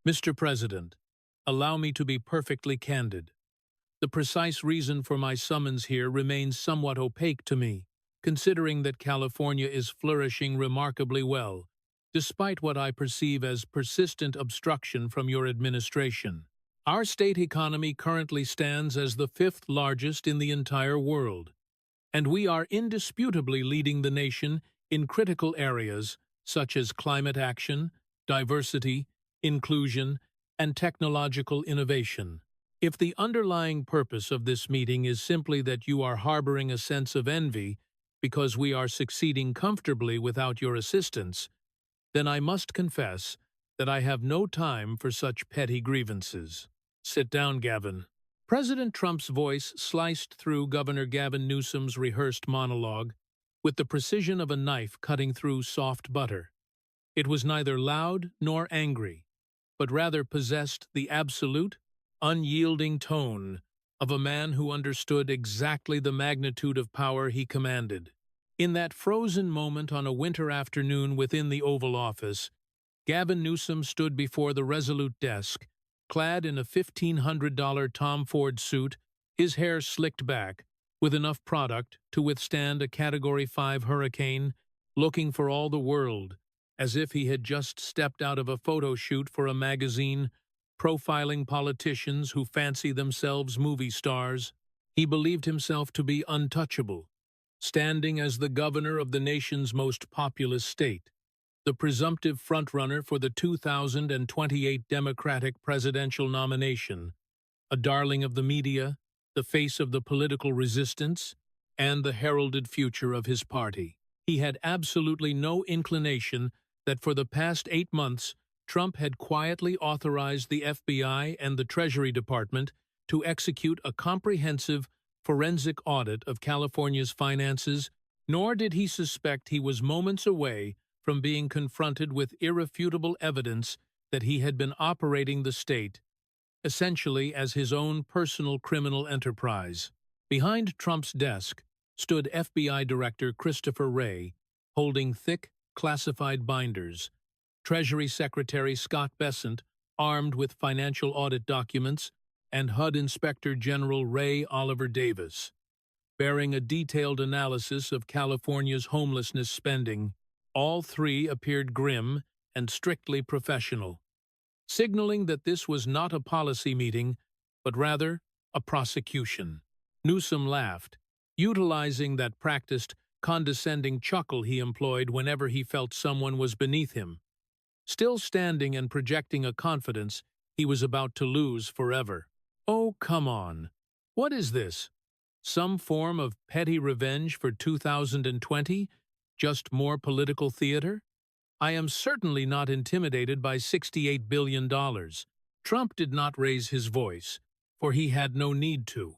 Mr. President, allow me to be perfectly candid. The precise reason for my summons here remains somewhat opaque to me, considering that California is flourishing remarkably well, despite what I perceive as persistent obstruction from your administration. Our state economy currently stands as the fifth largest in the entire world, and we are indisputably leading the nation in critical areas such as climate action, diversity, inclusion, and technological innovation. If the underlying purpose of this meeting is simply that you are harboring a sense of envy because we are succeeding comfortably without your assistance, then I must confess that I have no time for such petty grievances. Sit down, Gavin. President Trump's voice sliced through Governor Gavin Newsom's rehearsed monologue with the precision of a knife cutting through soft butter. It was neither loud nor angry, but rather possessed the absolute, unyielding tone of a man who understood exactly the magnitude of power he commanded. In that frozen moment on a winter afternoon within the Oval Office, Gavin Newsom stood before the resolute desk, clad in a $1,500 Tom Ford suit, his hair slicked back, with enough product to withstand a Category 5 hurricane, looking for all the world, as if he had just stepped out of a photo shoot for a magazine, profiling politicians who fancy themselves movie stars. He believed himself to be untouchable, standing as the governor of the nation's most populous state, the presumptive frontrunner for the 2028 Democratic presidential nomination, a darling of the media, the face of the political resistance, and the heralded future of his party. He had absolutely no inclination that for the past 8 months, Trump had quietly authorized the FBI and the Treasury Department to execute a comprehensive forensic audit of California's finances, nor did he suspect he was moments away from being confronted with irrefutable evidence that he had been operating the state, essentially as his own personal criminal enterprise. Behind Trump's desk stood FBI Director Christopher Wray, holding thick, classified binders, Treasury Secretary Scott Bessent, armed with financial audit documents, and HUD Inspector General Ray Oliver Davis, bearing a detailed analysis of California's homelessness spending. All three appeared grim and strictly professional, signaling that this was not a policy meeting, but rather a prosecution. Newsom laughed, utilizing that practiced, condescending chuckle he employed whenever he felt someone was beneath him, still standing and projecting a confidence he was about to lose forever. Oh, come on. What is this? Some form of petty revenge for 2020? Just more political theater? I am certainly not intimidated by $68 billion. Trump did not raise his voice, for he had no need to.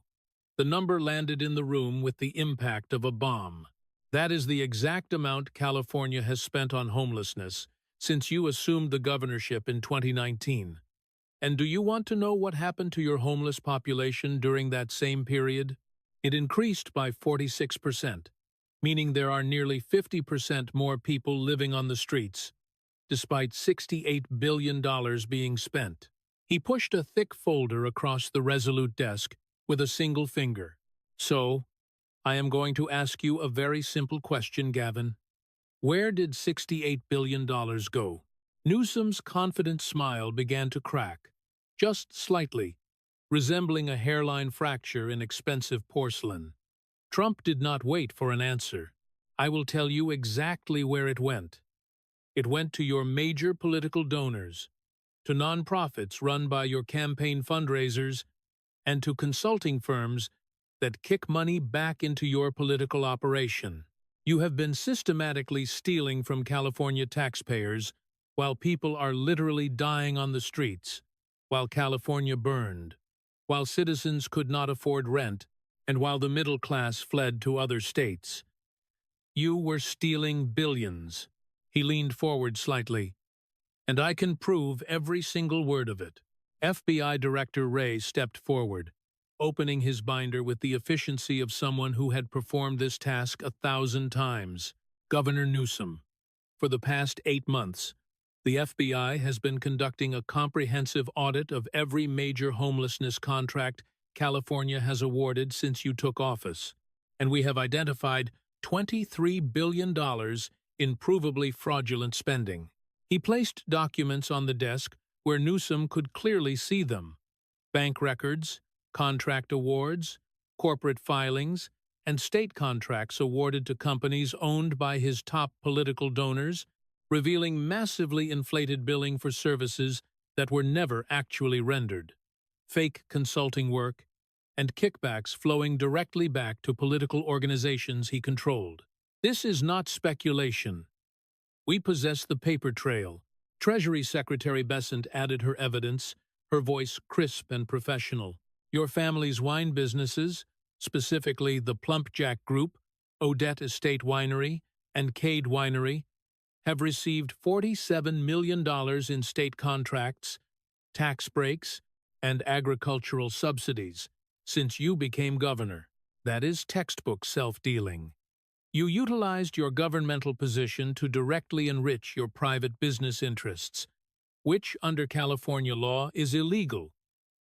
The number landed in the room with the impact of a bomb. That is the exact amount California has spent on homelessness since you assumed the governorship in 2019. And do you want to know what happened to your homeless population during that same period? It increased by 46%. Meaning there are nearly 50% more people living on the streets, despite $68 billion being spent. He pushed a thick folder across the resolute desk with a single finger. So, I am going to ask you a very simple question, Gavin. Where did $68 billion go? Newsom's confident smile began to crack, just slightly, resembling a hairline fracture in expensive porcelain. Trump did not wait for an answer. I will tell you exactly where it went. It went to your major political donors, to nonprofits run by your campaign fundraisers, and to consulting firms that kick money back into your political operation. You have been systematically stealing from California taxpayers while people are literally dying on the streets, while California burned, while citizens could not afford rent, and while the middle class fled to other states. You were stealing billions. He leaned forward slightly. And I can prove every single word of it. FBI Director Wray stepped forward, opening his binder with the efficiency of someone who had performed this task 1,000 times. Governor Newsom, for the past 8 months, The FBI has been conducting a comprehensive audit of every major homelessness contract California has awarded since you took office, and we have identified $23 billion in provably fraudulent spending. He placed documents on the desk where Newsom could clearly see them: bank records, contract awards, corporate filings, and state contracts awarded to companies owned by his top political donors, revealing massively inflated billing for services that were never actually rendered, fake consulting work, and kickbacks flowing directly back to political organizations he controlled. This is not speculation. We possess the paper trail. Treasury Secretary Besant added her evidence, her voice crisp and professional. Your family's wine businesses, specifically the Plumpjack Group, Odette Estate Winery, and Cade Winery, have received $47 million in state contracts, tax breaks, and agricultural subsidies since you became governor. That is textbook self-dealing. You utilized your governmental position to directly enrich your private business interests, which under California law is illegal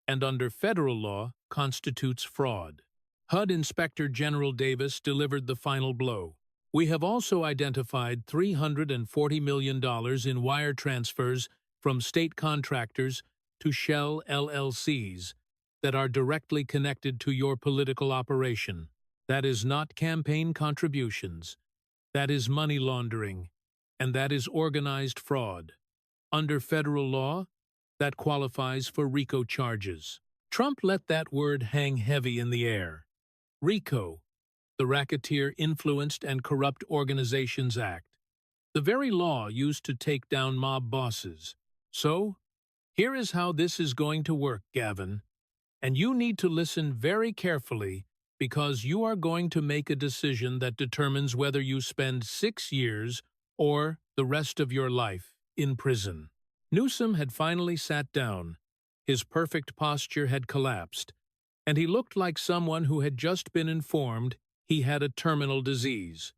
and under federal law constitutes fraud. HUD Inspector General Davis delivered the final blow. We have also identified $340 million in wire transfers from state contractors to Shell LLCs that are directly connected to your political operation. That is not campaign contributions. That is money laundering, and that is organized fraud. Under federal law, that qualifies for RICO charges. Trump let that word hang heavy in the air. RICO, the Racketeer Influenced and Corrupt Organizations Act, the very law used to take down mob bosses. So, here is how this is going to work, Gavin. And you need to listen very carefully because you are going to make a decision that determines whether you spend 6 years or the rest of your life in prison. Newsom had finally sat down. His perfect posture had collapsed, and he looked like someone who had just been informed he had a terminal disease.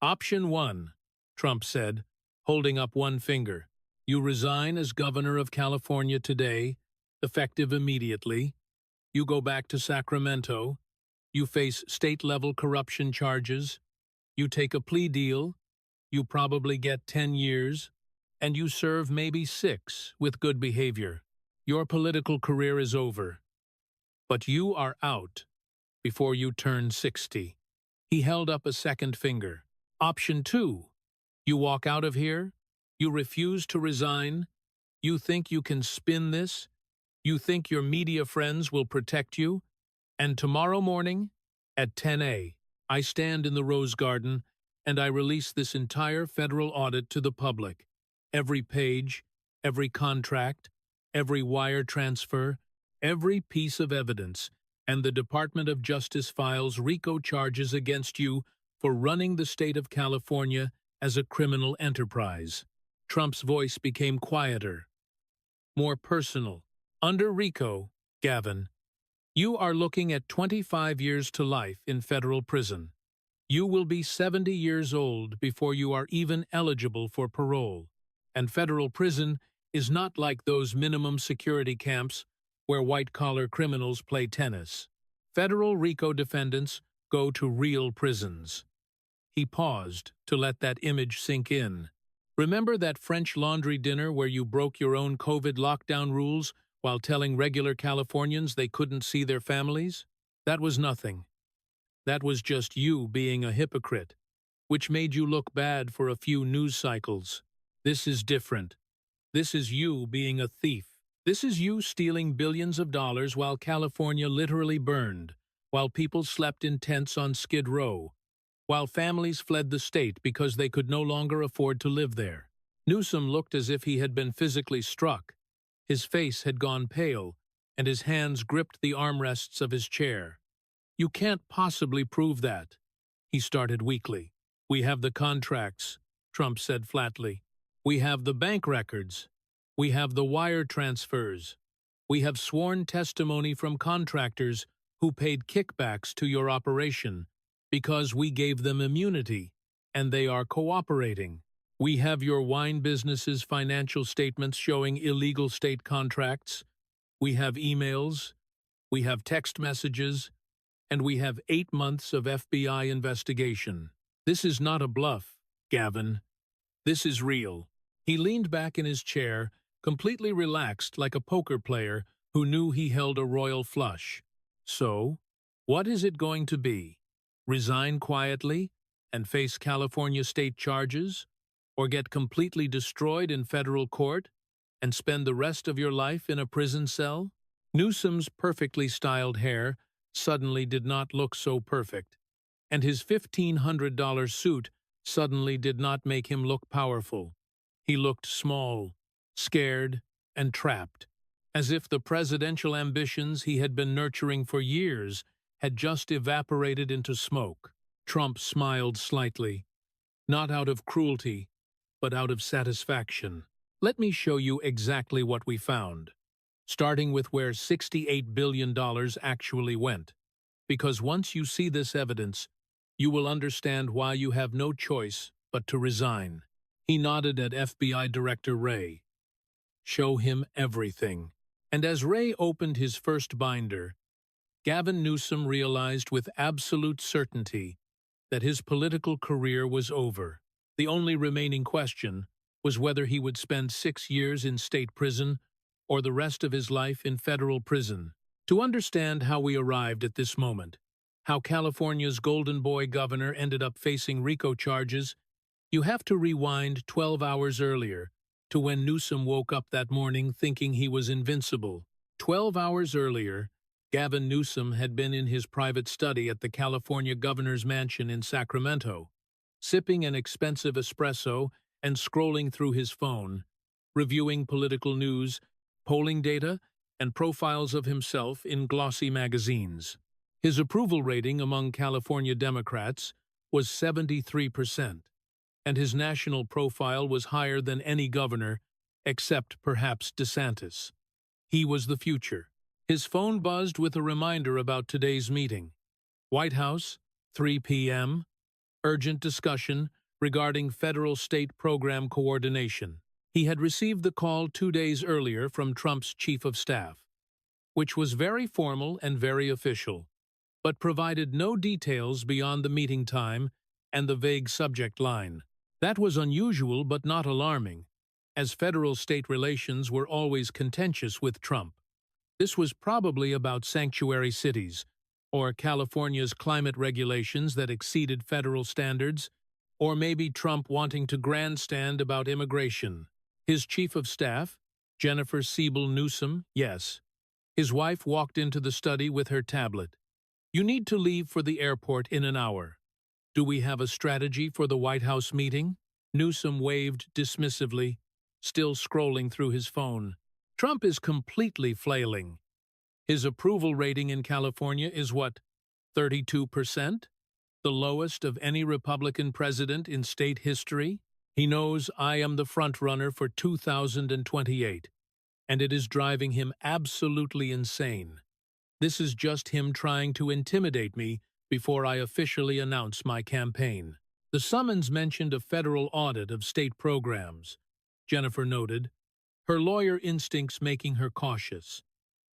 Option 1, Trump said, holding up one finger. You resign as governor of California today, effective immediately. You go back to Sacramento. You face state-level corruption charges. You take a plea deal. You probably get 10 years. And you serve maybe 6 with good behavior. Your political career is over. But you are out before you turn 60. He held up a second finger. Option 2. You walk out of here. You refuse to resign. You think you can spin this. You think your media friends will protect you. And tomorrow morning, at 10 a.m., I stand in the Rose Garden and I release this entire federal audit to the public. Every page, every contract, every wire transfer, every piece of evidence, and the Department of Justice files RICO charges against you for running the state of California as a criminal enterprise. Trump's voice became quieter, more personal. Under RICO, Gavin, you are looking at 25 years to life in federal prison. You will be 70 years old before you are even eligible for parole. And federal prison is not like those minimum security camps where white-collar criminals play tennis. Federal RICO defendants go to real prisons. He paused to let that image sink in. Remember that French Laundry dinner where you broke your own COVID lockdown rules while telling regular Californians they couldn't see their families? That was nothing. That was just you being a hypocrite, which made you look bad for a few news cycles. This is different. This is you being a thief. This is you stealing billions of dollars while California literally burned, while people slept in tents on Skid Row, while families fled the state because they could no longer afford to live there. Newsom looked as if he had been physically struck. His face had gone pale, and his hands gripped the armrests of his chair. You can't possibly prove that, he started weakly. We have the contracts, Trump said flatly. We have the bank records. We have the wire transfers. We have sworn testimony from contractors who paid kickbacks to your operation because we gave them immunity, and they are cooperating. We have your wine business's financial statements showing illegal state contracts. We have emails. We have text messages. And we have 8 months of FBI investigation. This is not a bluff, Gavin. This is real. He leaned back in his chair, completely relaxed like a poker player who knew he held a royal flush. So, what is it going to be? Resign quietly and face California state charges? Or get completely destroyed in federal court and spend the rest of your life in a prison cell? Newsom's perfectly styled hair suddenly did not look so perfect, and his $1,500 suit suddenly did not make him look powerful. He looked small, scared, and trapped, as if the presidential ambitions he had been nurturing for years had just evaporated into smoke. Trump smiled slightly, not out of cruelty, but out of satisfaction. Let me show you exactly what we found, starting with where $68 billion actually went. Because once you see this evidence, you will understand why you have no choice but to resign. He nodded at FBI Director Wray. Show him everything. And as Wray opened his first binder, Gavin Newsom realized with absolute certainty that his political career was over. The only remaining question was whether he would spend 6 years in state prison or the rest of his life in federal prison. To understand how we arrived at this moment, how California's golden boy governor ended up facing RICO charges, you have to rewind 12 hours earlier to when Newsom woke up that morning thinking he was invincible. 12 hours earlier, Gavin Newsom had been in his private study at the California governor's mansion in Sacramento, sipping an expensive espresso and scrolling through his phone, reviewing political news, polling data, and profiles of himself in glossy magazines. His approval rating among California Democrats was 73%, and his national profile was higher than any governor, except perhaps DeSantis. He was the future. His phone buzzed with a reminder about today's meeting. White House, 3 p.m., urgent discussion regarding federal-state program coordination. He had received the call 2 days earlier from Trump's chief of staff, which was very formal and very official, but provided no details beyond the meeting time and the vague subject line. That was unusual but not alarming, as federal-state relations were always contentious with Trump. This was probably about sanctuary cities, or California's climate regulations that exceeded federal standards, or maybe Trump wanting to grandstand about immigration. His chief of staff, Jennifer Siebel Newsom, yes. His wife walked into the study with her tablet. You need to leave for the airport in an hour. Do we have a strategy for the White House meeting? Newsom waved dismissively, still scrolling through his phone. Trump is completely flailing. His approval rating in California is what, 32%? The lowest of any Republican president in state history? He knows I am the front-runner for 2028, and it is driving him absolutely insane. This is just him trying to intimidate me before I officially announce my campaign. The summons mentioned a federal audit of state programs, Jennifer noted, her lawyer instincts making her cautious.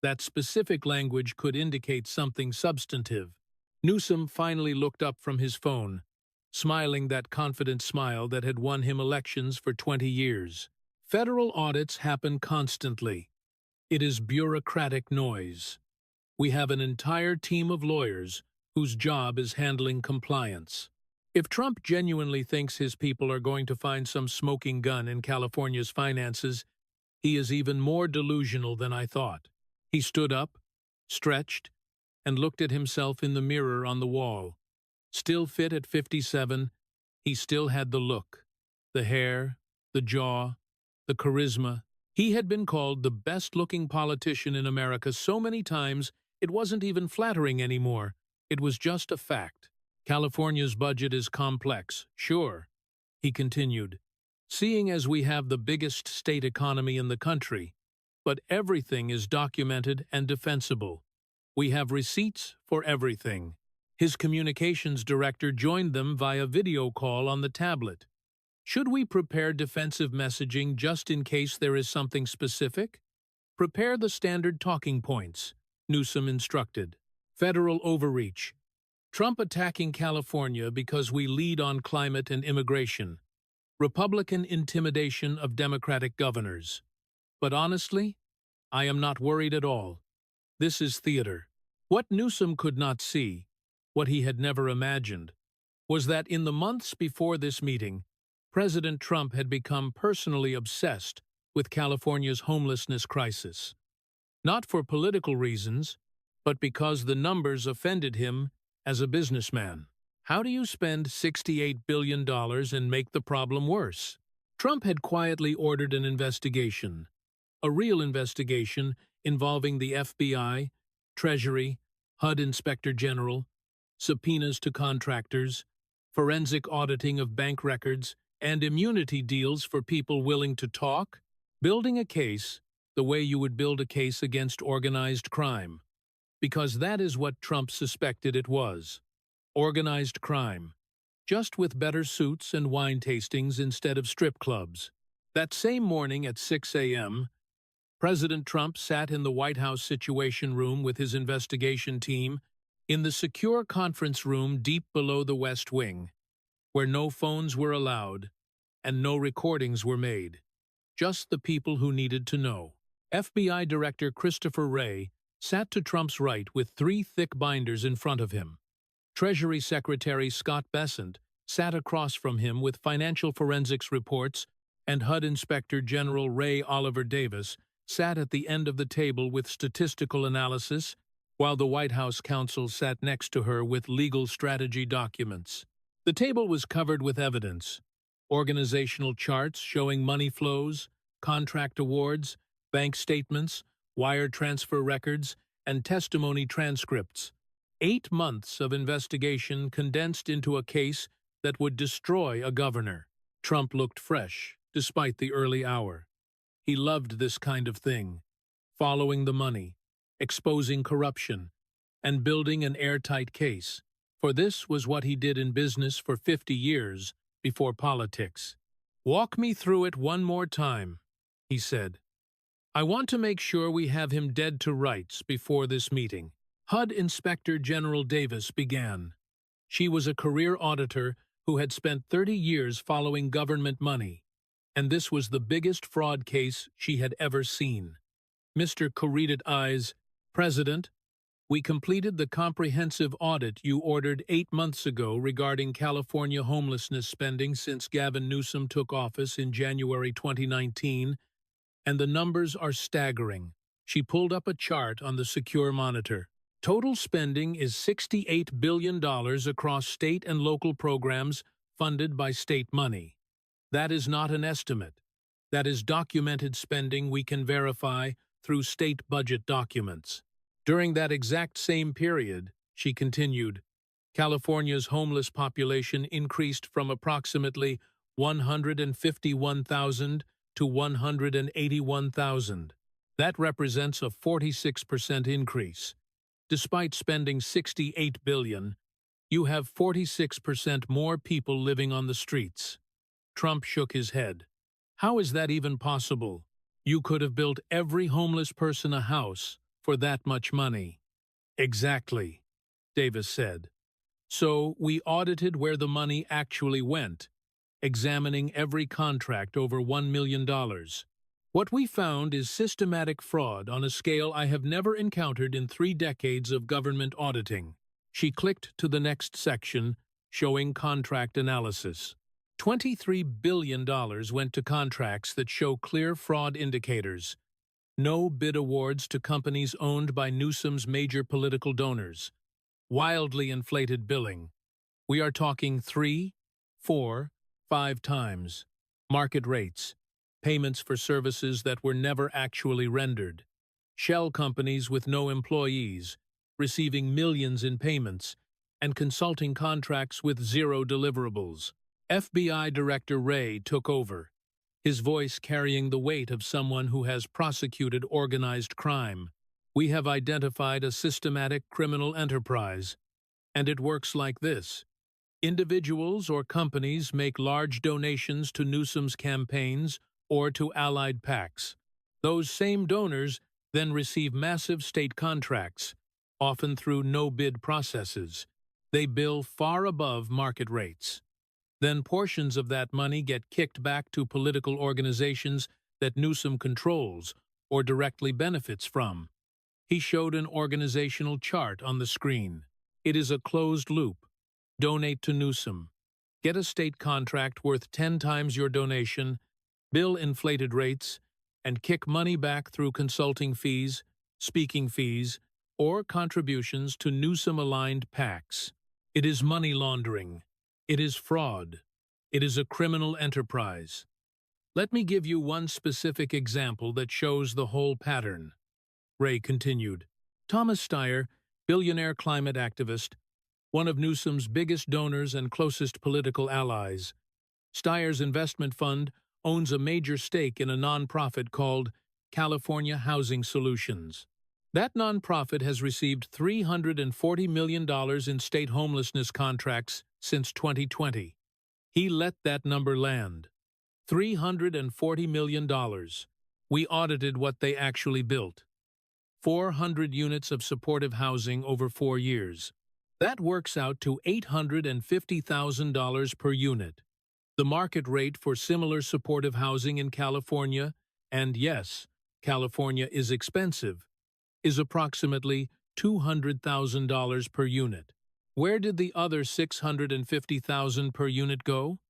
That specific language could indicate something substantive. Newsom finally looked up from his phone, smiling that confident smile that had won him elections for 20 years. Federal audits happen constantly. It is bureaucratic noise. We have an entire team of lawyers whose job is handling compliance. If Trump genuinely thinks his people are going to find some smoking gun in California's finances, he is even more delusional than I thought. He stood up, stretched, and looked at himself in the mirror on the wall. Still fit at 57, he still had the look, the hair, the jaw, the charisma. He had been called the best-looking politician in America so many times it wasn't even flattering anymore. It was just a fact. California's budget is complex, sure, he continued, seeing as we have the biggest state economy in the country, but everything is documented and defensible. We have receipts for everything. His communications director joined them via video call on the tablet. Should we prepare defensive messaging just in case there is something specific? Prepare the standard talking points, Newsom instructed. Federal overreach. Trump attacking California because we lead on climate and immigration. Republican intimidation of Democratic governors. But honestly, I am not worried at all. This is theater. What Newsom could not see, what he had never imagined, was that in the months before this meeting, President Trump had become personally obsessed with California's homelessness crisis. Not for political reasons, but because the numbers offended him as a businessman. How do you spend $68 billion and make the problem worse? Trump had quietly ordered an investigation, a real investigation involving the FBI, Treasury, HUD Inspector General, subpoenas to contractors, forensic auditing of bank records, and immunity deals for people willing to talk, building a case the way you would build a case against organized crime. Because that is what Trump suspected it was. Organized crime. Just with better suits and wine tastings instead of strip clubs. That same morning at 6 a.m., President Trump sat in the White House Situation Room with his investigation team in the secure conference room deep below the West Wing, where no phones were allowed and no recordings were made. Just the people who needed to know. FBI Director Christopher Wray sat to Trump's right with 3 thick binders in front of him. Treasury Secretary Scott Bessent sat across from him with financial forensics reports, and HUD Inspector General Ray Oliver Davis sat at the end of the table with statistical analysis, while the White House counsel sat next to her with legal strategy documents. The table was covered with evidence, organizational charts showing money flows, contract awards, bank statements, wire transfer records, and testimony transcripts. 8 months of investigation condensed into a case that would destroy a governor. Trump looked fresh, despite the early hour. He loved this kind of thing, following the money, exposing corruption, and building an airtight case, for this was what he did in business for 50 years before politics. "Walk me through it one more time," he said. "I want to make sure we have him dead to rights before this meeting." HUD Inspector General Davis began. She was a career auditor who had spent 30 years following government money, and this was the biggest fraud case she had ever seen. Mr. Correded Eyes, President, we completed the comprehensive audit you ordered 8 months ago regarding California homelessness spending since Gavin Newsom took office in January 2019, and the numbers are staggering. She pulled up a chart on the secure monitor. Total spending is $68 billion across state and local programs funded by state money. That is not an estimate. That is documented spending we can verify through state budget documents. During that exact same period, she continued, California's homeless population increased from approximately 151,000 to 181,000. That represents a 46% increase. Despite spending $68 billion, you have 46% more people living on the streets. Trump shook his head. How is that even possible? You could have built every homeless person a house for that much money. Exactly, Davis said. So we audited where the money actually went, examining every contract over $1 million. What we found is systematic fraud on a scale I have never encountered in 3 decades of government auditing. She clicked to the next section, showing contract analysis. $23 billion went to contracts that show clear fraud indicators. No bid awards to companies owned by Newsom's major political donors. Wildly inflated billing. We are talking 3, 4, 5 times. Market rates. Payments for services that were never actually rendered. Shell companies with no employees, receiving millions in payments, and consulting contracts with 0 deliverables. FBI Director Wray took over, his voice carrying the weight of someone who has prosecuted organized crime. We have identified a systematic criminal enterprise, and it works like this. Individuals or companies make large donations to Newsom's campaigns or to allied PACs. Those same donors then receive massive state contracts, often through no-bid processes. They bill far above market rates. Then portions of that money get kicked back to political organizations that Newsom controls or directly benefits from. He showed an organizational chart on the screen. It is a closed loop. Donate to Newsom. Get a state contract worth 10 times your donation, bill inflated rates, and kick money back through consulting fees, speaking fees, or contributions to Newsom-aligned PACs. It is money laundering. It is fraud. It is a criminal enterprise. Let me give you one specific example that shows the whole pattern. Ray continued. Thomas Steyer, billionaire climate activist, one of Newsom's biggest donors and closest political allies. Steyer's investment fund owns a major stake in a nonprofit called California Housing Solutions. That nonprofit has received $340 million in state homelessness contracts since 2020. He let that number land. $340 million. We audited what they actually built. 400 units of supportive housing over 4 years. That works out to $850,000 per unit. The market rate for similar supportive housing in California, and yes, California is expensive, is approximately $200,000 per unit. Where did the other $650,000 per unit go?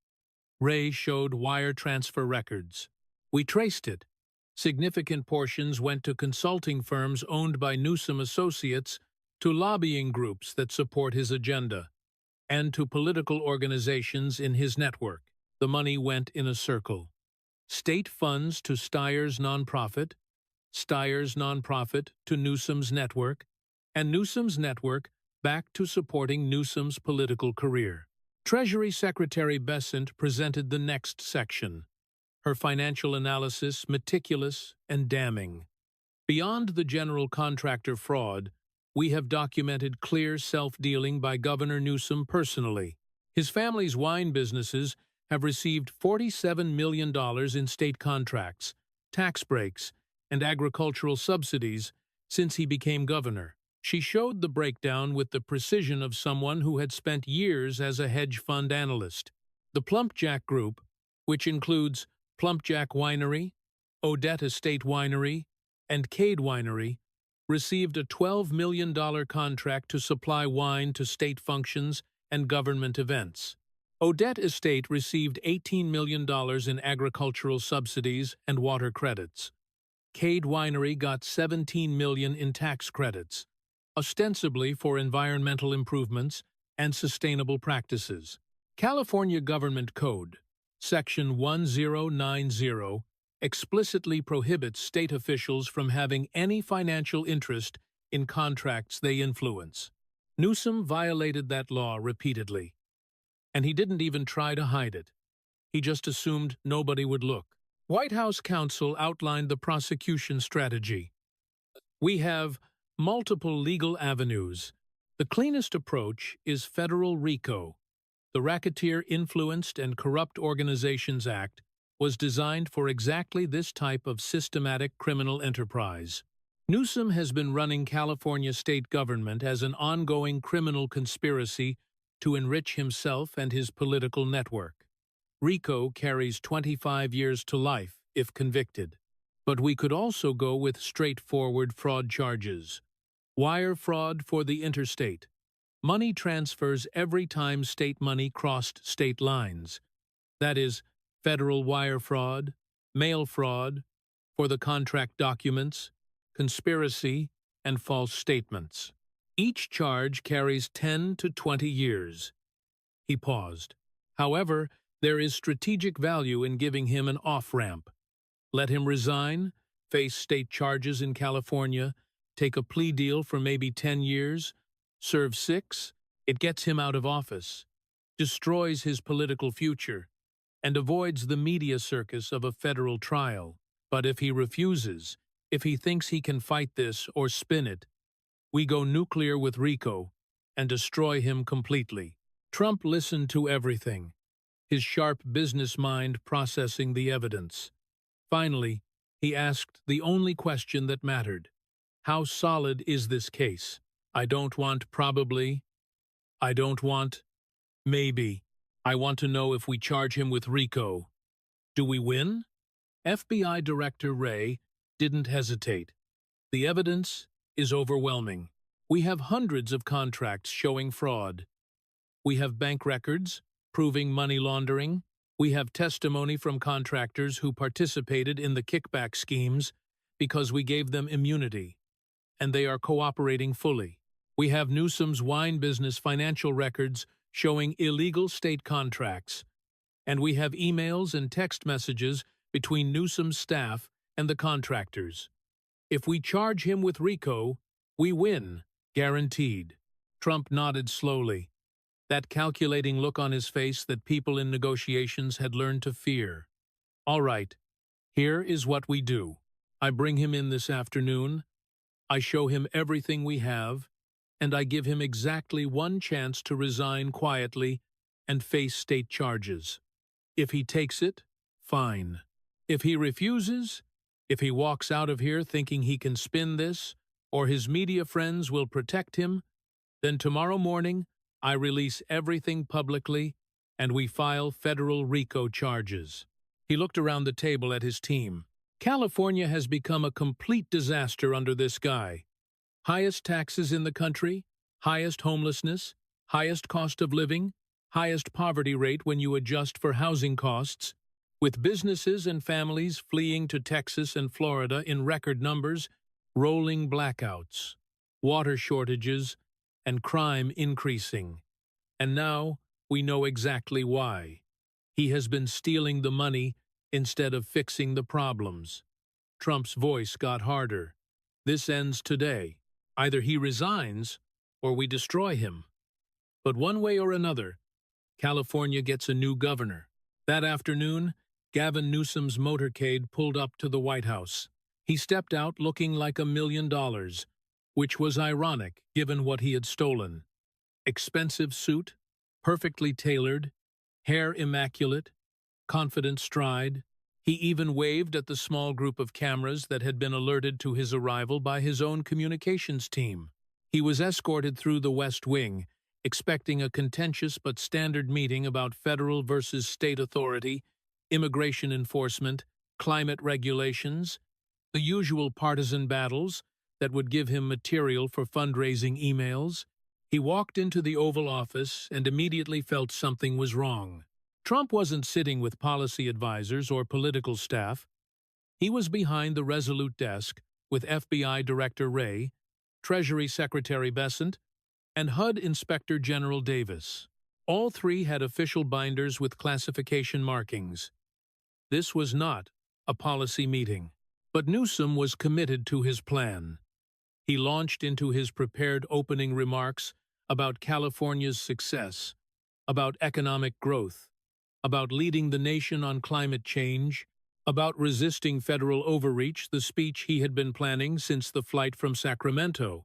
Ray showed wire transfer records. We traced it. Significant portions went to consulting firms owned by Newsom Associates, to lobbying groups that support his agenda, and to political organizations in his network. The money went in a circle. State funds to Steyer's nonprofit to Newsom's network, and Newsom's network back to supporting Newsom's political career. Treasury Secretary Besant presented the next section. Her financial analysis meticulous and damning. Beyond the general contractor fraud, we have documented clear self-dealing by Governor Newsom personally. His family's wine businesses have received $47 million in state contracts, tax breaks, and agricultural subsidies since he became governor. She showed the breakdown with the precision of someone who had spent years as a hedge fund analyst. The Plumpjack Group, which includes Plumpjack Winery, Odette Estate Winery, and Cade Winery, received a $12 million contract to supply wine to state functions and government events. Odette Estate received $18 million in agricultural subsidies and water credits. Cade Winery got $17 million in tax credits, ostensibly for environmental improvements and sustainable practices. California Government Code, Section 1090, explicitly prohibits state officials from having any financial interest in contracts they influence. Newsom violated that law repeatedly, and he didn't even try to hide it. He just assumed nobody would look. White House counsel outlined the prosecution strategy. We have multiple legal avenues. The cleanest approach is federal RICO. The Racketeer Influenced and Corrupt Organizations Act was designed for exactly this type of systematic criminal enterprise. Newsom has been running California state government as an ongoing criminal conspiracy to enrich himself and his political network. RICO carries 25 years to life if convicted. But we could also go with straightforward fraud charges. Wire fraud for the interstate. Money transfers every time state money crossed state lines. That is, federal wire fraud, mail fraud, for the contract documents, conspiracy, and false statements. Each charge carries 10 to 20 years. He paused. However, there is strategic value in giving him an off-ramp. Let him resign, face state charges in California, take a plea deal for maybe 10 years, serve 6, it gets him out of office, destroys his political future, and avoids the media circus of a federal trial. But if he refuses, if he thinks he can fight this or spin it, we go nuclear with RICO and destroy him completely. Trump listened to everything, his sharp business mind processing the evidence. Finally, he asked the only question that mattered. How solid is this case? I don't want probably. I don't want maybe. I want to know if we charge him with RICO. Do we win? FBI Director Wray didn't hesitate. The evidence is overwhelming. We have hundreds of contracts showing fraud. We have bank records proving money laundering. We have testimony from contractors who participated in the kickback schemes because we gave them immunity, and they are cooperating fully. We have Newsom's wine business financial records showing illegal state contracts, and we have emails and text messages between Newsom's staff and the contractors. If we charge him with RICO, we win, guaranteed. Trump nodded slowly, that calculating look on his face that people in negotiations had learned to fear. All right, here is what we do. I bring him in this afternoon, I show him everything we have, and I give him exactly one chance to resign quietly and face state charges. If he takes it, fine. If he refuses, if he walks out of here thinking he can spin this, or his media friends will protect him, then tomorrow morning I release everything publicly and we file federal RICO charges. He looked around the table at his team. California has become a complete disaster under this guy. Highest taxes in the country, highest homelessness, highest cost of living, highest poverty rate when you adjust for housing costs, with businesses and families fleeing to Texas and Florida in record numbers, rolling blackouts, water shortages, and crime increasing. And now we know exactly why. He has been stealing the money instead of fixing the problems. Trump's voice got harder. This ends today. Either he resigns or we destroy him. But one way or another, California gets a new governor. That afternoon, Gavin Newsom's motorcade pulled up to the White House. He stepped out looking like $1 million, which was ironic given what he had stolen. Expensive suit, perfectly tailored, hair immaculate, confident stride. He even waved at the small group of cameras that had been alerted to his arrival by his own communications team. He was escorted through the West Wing, expecting a contentious but standard meeting about federal versus state authority, immigration enforcement, climate regulations, the usual partisan battles that would give him material for fundraising emails. He walked into the Oval Office and immediately felt something was wrong. Trump wasn't sitting with policy advisors or political staff. He was behind the resolute desk with FBI Director Wray, Treasury Secretary Bessent, and HUD Inspector General Davis. All three had official binders with classification markings. This was not a policy meeting, but Newsom was committed to his plan. He launched into his prepared opening remarks about California's success, about economic growth, about leading the nation on climate change, about resisting federal overreach, the speech he had been planning since the flight from Sacramento.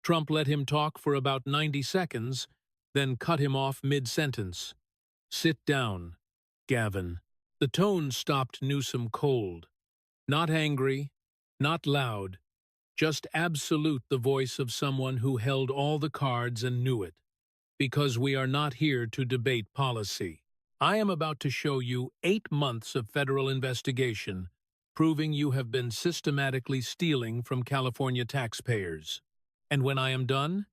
Trump let him talk for about 90 seconds, then cut him off mid-sentence. "Sit down, Gavin." The tone stopped Newsom cold. Not angry, not loud, just absolute, the voice of someone who held all the cards and knew it. Because we are not here to debate policy. I am about to show you 8 months of federal investigation, proving you have been systematically stealing from California taxpayers. And when I am done,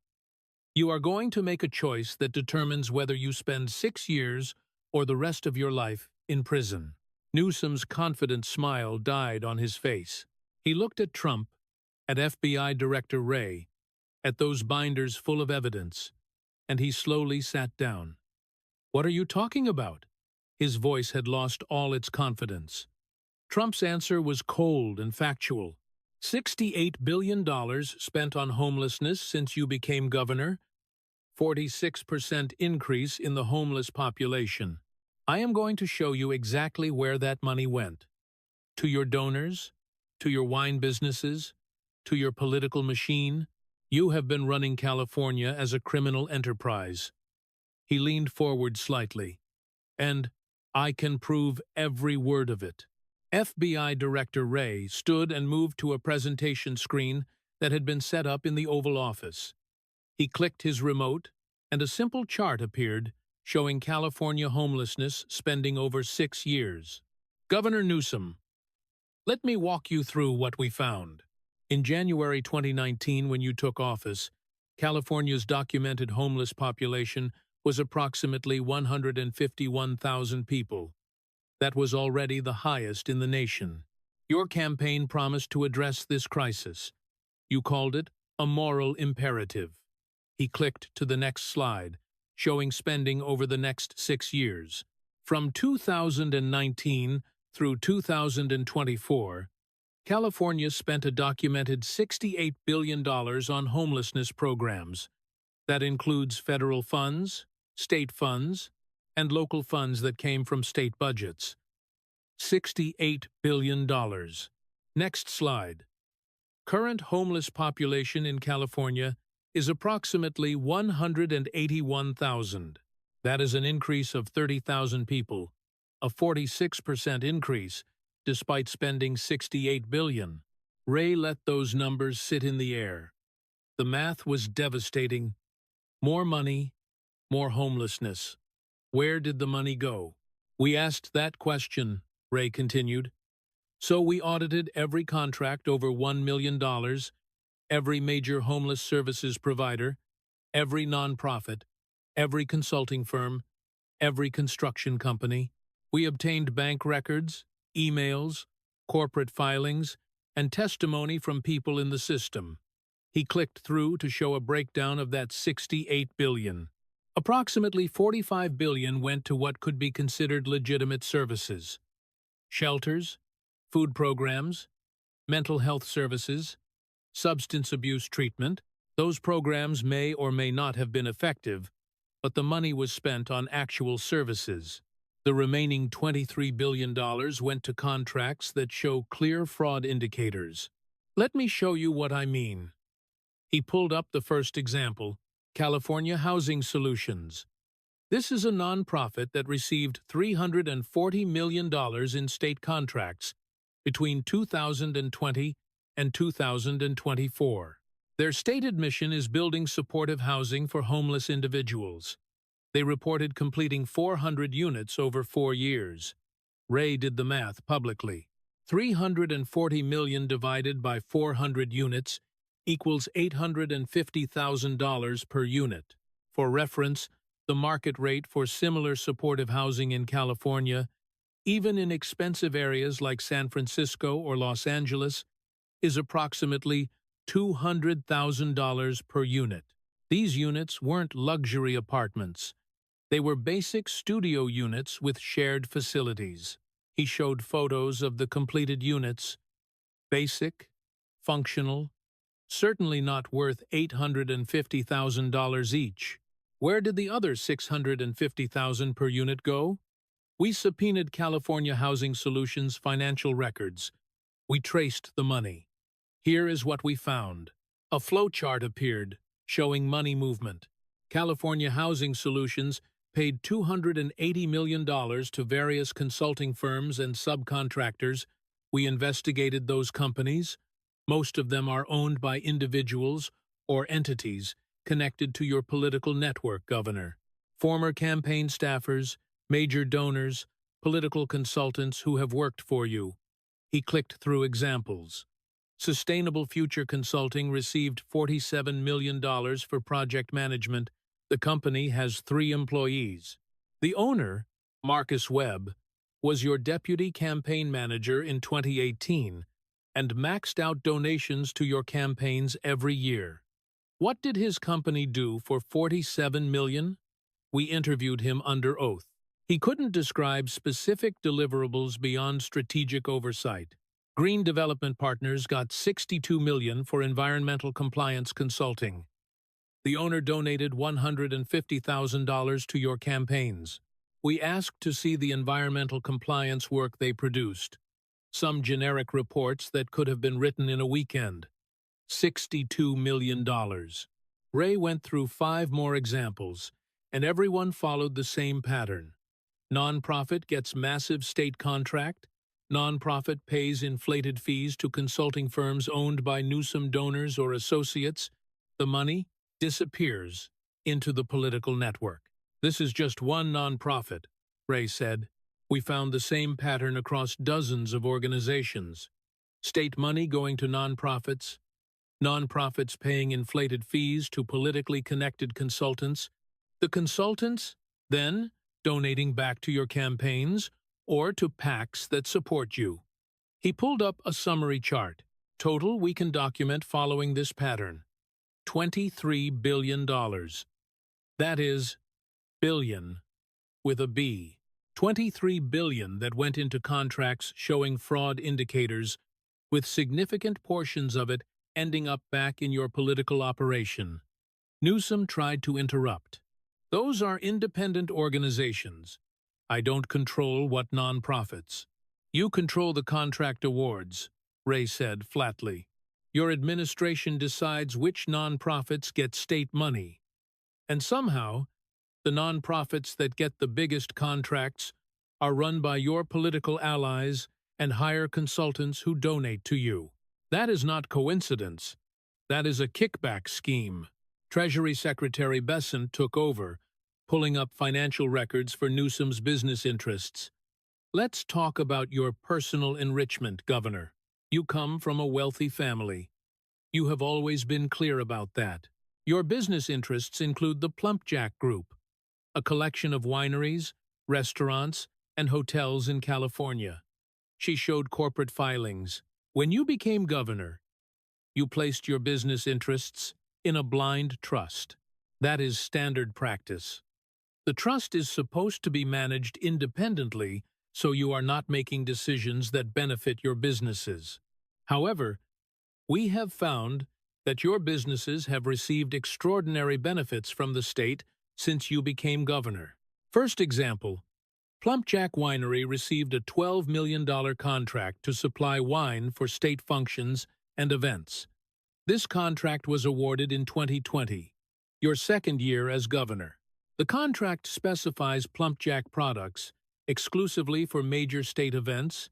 you are going to make a choice that determines whether you spend 6 years or the rest of your life in prison. Newsom's confident smile died on his face. He looked at Trump, at FBI Director Wray, at those binders full of evidence, and he slowly sat down. "What are you talking about?" His voice had lost all its confidence. Trump's answer was cold and factual. $68 billion spent on homelessness since you became governor, 46% increase in the homeless population. I am going to show you exactly where that money went. To your donors, to your wine businesses, to your political machine. You have been running California as a criminal enterprise. He leaned forward slightly. "And I can prove every word of it." FBI Director Wray stood and moved to a presentation screen that had been set up in the Oval Office. He clicked his remote, and a simple chart appeared showing California homelessness spending over 6 years. "Governor Newsom, let me walk you through what we found. In January 2019, when you took office, California's documented homeless population was approximately 151,000 people. That was already the highest in the nation. Your campaign promised to address this crisis. You called it a moral imperative." He clicked to the next slide, showing spending over the next 6 years. From 2019 through 2024, California spent a documented $68 billion on homelessness programs. That includes federal funds, state funds, and local funds that came from state budgets. $68 billion. Next slide. Current homeless population in California is approximately 181,000. That is an increase of 30,000 people, a 46% increase, despite spending $68 billion. Wray let those numbers sit in the air. The math was devastating. More money, more homelessness. Where did the money go? "We asked that question," Wray continued. "So we audited every contract over $1 million, every major homeless services provider, every nonprofit, every consulting firm, every construction company. We obtained bank records, emails, corporate filings, and testimony from people in the system." He clicked through to show a breakdown of that $68 billion. Approximately $45 billion went to what could be considered legitimate services: shelters, food programs, mental health services, substance abuse treatment. Those programs may or may not have been effective, but the money was spent on actual services. The remaining $23 billion went to contracts that show clear fraud indicators. Let me show you what I mean. He pulled up the first example, California Housing Solutions. This is a nonprofit that received $340 million in state contracts between 2020 and 2024. Their stated mission is building supportive housing for homeless individuals. They reported completing 400 units over 4 years. Wray did the math publicly. $340 million divided by 400 units equals $850,000 per unit. For reference, the market rate for similar supportive housing in California, even in expensive areas like San Francisco or Los Angeles, is approximately $200,000 per unit. These units weren't luxury apartments. They were basic studio units with shared facilities. He showed photos of the completed units. Basic, functional, certainly not worth $850,000 each. Where did the other $650,000 per unit go? We subpoenaed California Housing Solutions' financial records. We traced the money. Here is what we found. A flowchart appeared, showing money movement. California Housing Solutions paid $280 million to various consulting firms and subcontractors. We investigated those companies. Most of them are owned by individuals or entities connected to your political network, Governor. Former campaign staffers, major donors, political consultants who have worked for you. He clicked through examples. Sustainable Future Consulting received $47 million for project management. The company has 3 employees. The owner, Marcus Webb, was your deputy campaign manager in 2018 and maxed out donations to your campaigns every year. What did his company do for $47 million? We interviewed him under oath. He couldn't describe specific deliverables beyond strategic oversight. Green Development Partners got $62 million for environmental compliance consulting. The owner donated $150,000 to your campaigns. We asked to see the environmental compliance work they produced. Some generic reports that could have been written in a weekend. $62 million. Wray went through 5 more examples. and everyone followed the same pattern. Nonprofit gets massive state contract. Nonprofit pays inflated fees to consulting firms owned by Newsom donors or associates. The money disappears into the political network. This is just one nonprofit, Ray said. We found the same pattern across dozens of organizations. State money going to nonprofits, nonprofits paying inflated fees to politically connected consultants, the consultants then donating back to your campaigns or to PACs that support you. He pulled up a summary chart. Total we can document following this pattern. $23 billion. That is, billion with a B. 23 billion that went into contracts showing fraud indicators, with significant portions of it ending up back in your political operation. Newsom tried to interrupt. Those are independent organizations. I don't control what nonprofits. You control the contract awards, Ray said flatly. Your administration decides which nonprofits get state money. And somehow, the nonprofits that get the biggest contracts are run by your political allies and hire consultants who donate to you. That is not coincidence. That is a kickback scheme. Treasury Secretary Bessent took over, pulling up financial records for Newsom's business interests. Let's talk about your personal enrichment, Governor. You come from a wealthy family. You have always been clear about that. Your business interests include the Plumpjack Group, a collection of wineries, restaurants, and hotels in California. She showed corporate filings. When you became governor, you placed your business interests in a blind trust. That is standard practice. The trust is supposed to be managed independently so you are not making decisions that benefit your businesses. However, we have found that your businesses have received extraordinary benefits from the state since you became governor. First example, Plumpjack Winery received a $12 million contract to supply wine for state functions and events. This contract was awarded in 2020, your second year as governor. The contract specifies Plumpjack products exclusively for major state events,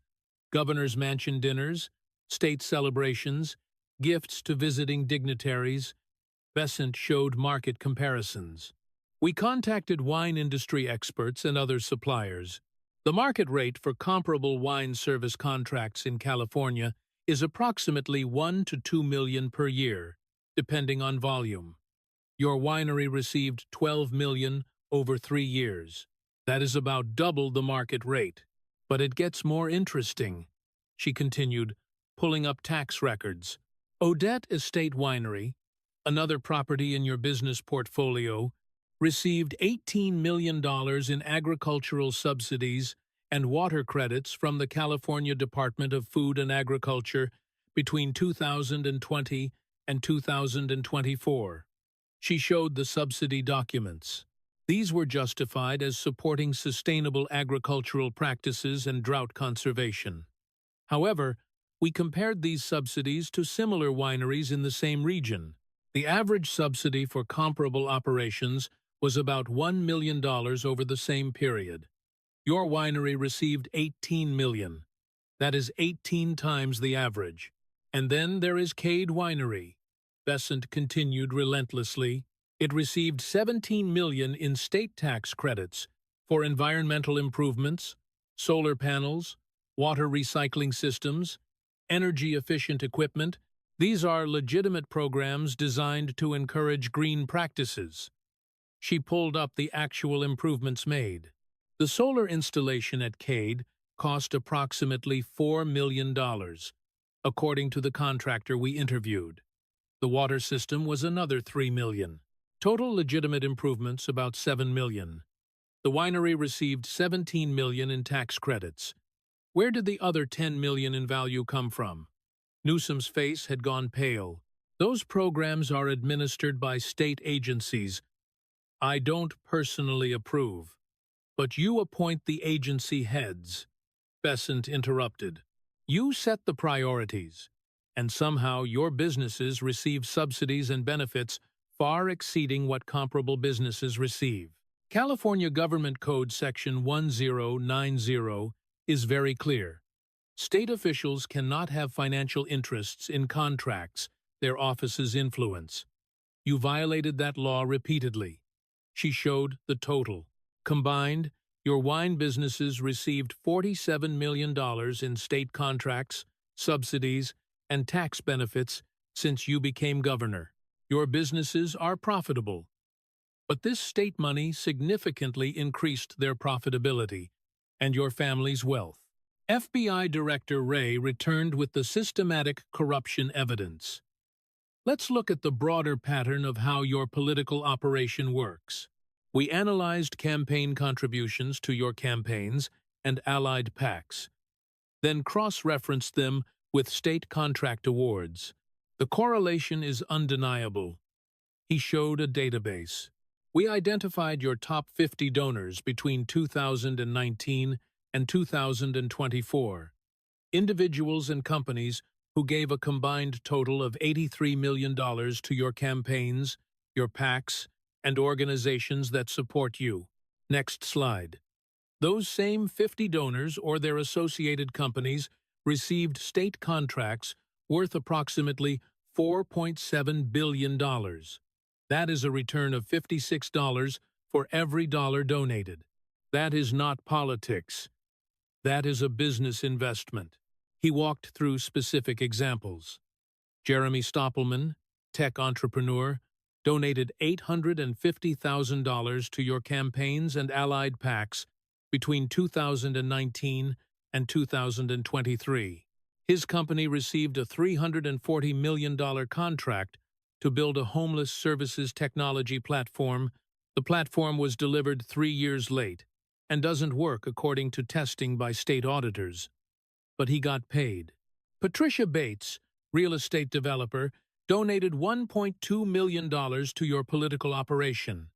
governor's mansion dinners, state celebrations, gifts to visiting dignitaries. Bessent showed market comparisons. We contacted wine industry experts and other suppliers. The market rate for comparable wine service contracts in California is approximately $1 to $2 million per year, depending on volume. Your winery received $12 million over 3 years. That is about double the market rate. But it gets more interesting, she continued, pulling up tax records. Odette Estate Winery, another property in your business portfolio, received $18 million in agricultural subsidies and water credits from the California Department of Food and Agriculture between 2020 and 2024. She showed the subsidy documents. These were justified as supporting sustainable agricultural practices and drought conservation. However, we compared these subsidies to similar wineries in the same region. The average subsidy for comparable operations was about $1 million over the same period. Your winery received $18 million. That is 18 times the average. And then there is Cade Winery. Bessent continued relentlessly. It received $17 million in state tax credits for environmental improvements, solar panels, water recycling systems, energy-efficient equipment. These are legitimate programs designed to encourage green practices. She pulled up the actual improvements made. The solar installation at Cade cost approximately $4 million, according to the contractor we interviewed. The water system was another $3 million. Total legitimate improvements about $7 million. The winery received $17 million in tax credits. Where did the other $10 million in value come from? Newsom's face had gone pale. Those programs are administered by state agencies. I don't personally approve, but you appoint the agency heads. Bessent interrupted. You set the priorities, and somehow your businesses receive subsidies and benefits far exceeding what comparable businesses receive. California Government Code Section 1090 is very clear. State officials cannot have financial interests in contracts their offices influence. You violated that law repeatedly. She showed the total. Combined, your wine businesses received $47 million in state contracts, subsidies, and tax benefits since you became governor. Your businesses are profitable. But this state money significantly increased their profitability and your family's wealth. FBI Director Wray returned with the systematic corruption evidence. Let's look at the broader pattern of how your political operation works. We analyzed campaign contributions to your campaigns and allied PACs, then cross-referenced them with state contract awards. The correlation is undeniable. He showed a database. We identified your top 50 donors between 2019 and 2024, individuals and companies who gave a combined total of $83 million to your campaigns, your PACs, and organizations that support you. Next slide. Those same 50 donors or their associated companies received state contracts worth approximately $4.7 billion. That is a return of $56 for every dollar donated. That is not politics. That is a business investment. He walked through specific examples. Jeremy Stoppelman, tech entrepreneur, donated $850,000 to your campaigns and allied PACs between 2019 and 2023. His company received a $340 million contract to build a homeless services technology platform. The platform was delivered 3 years late and doesn't work according to testing by state auditors. But he got paid. Patricia Bates, real estate developer, donated $1.2 million to your political operation.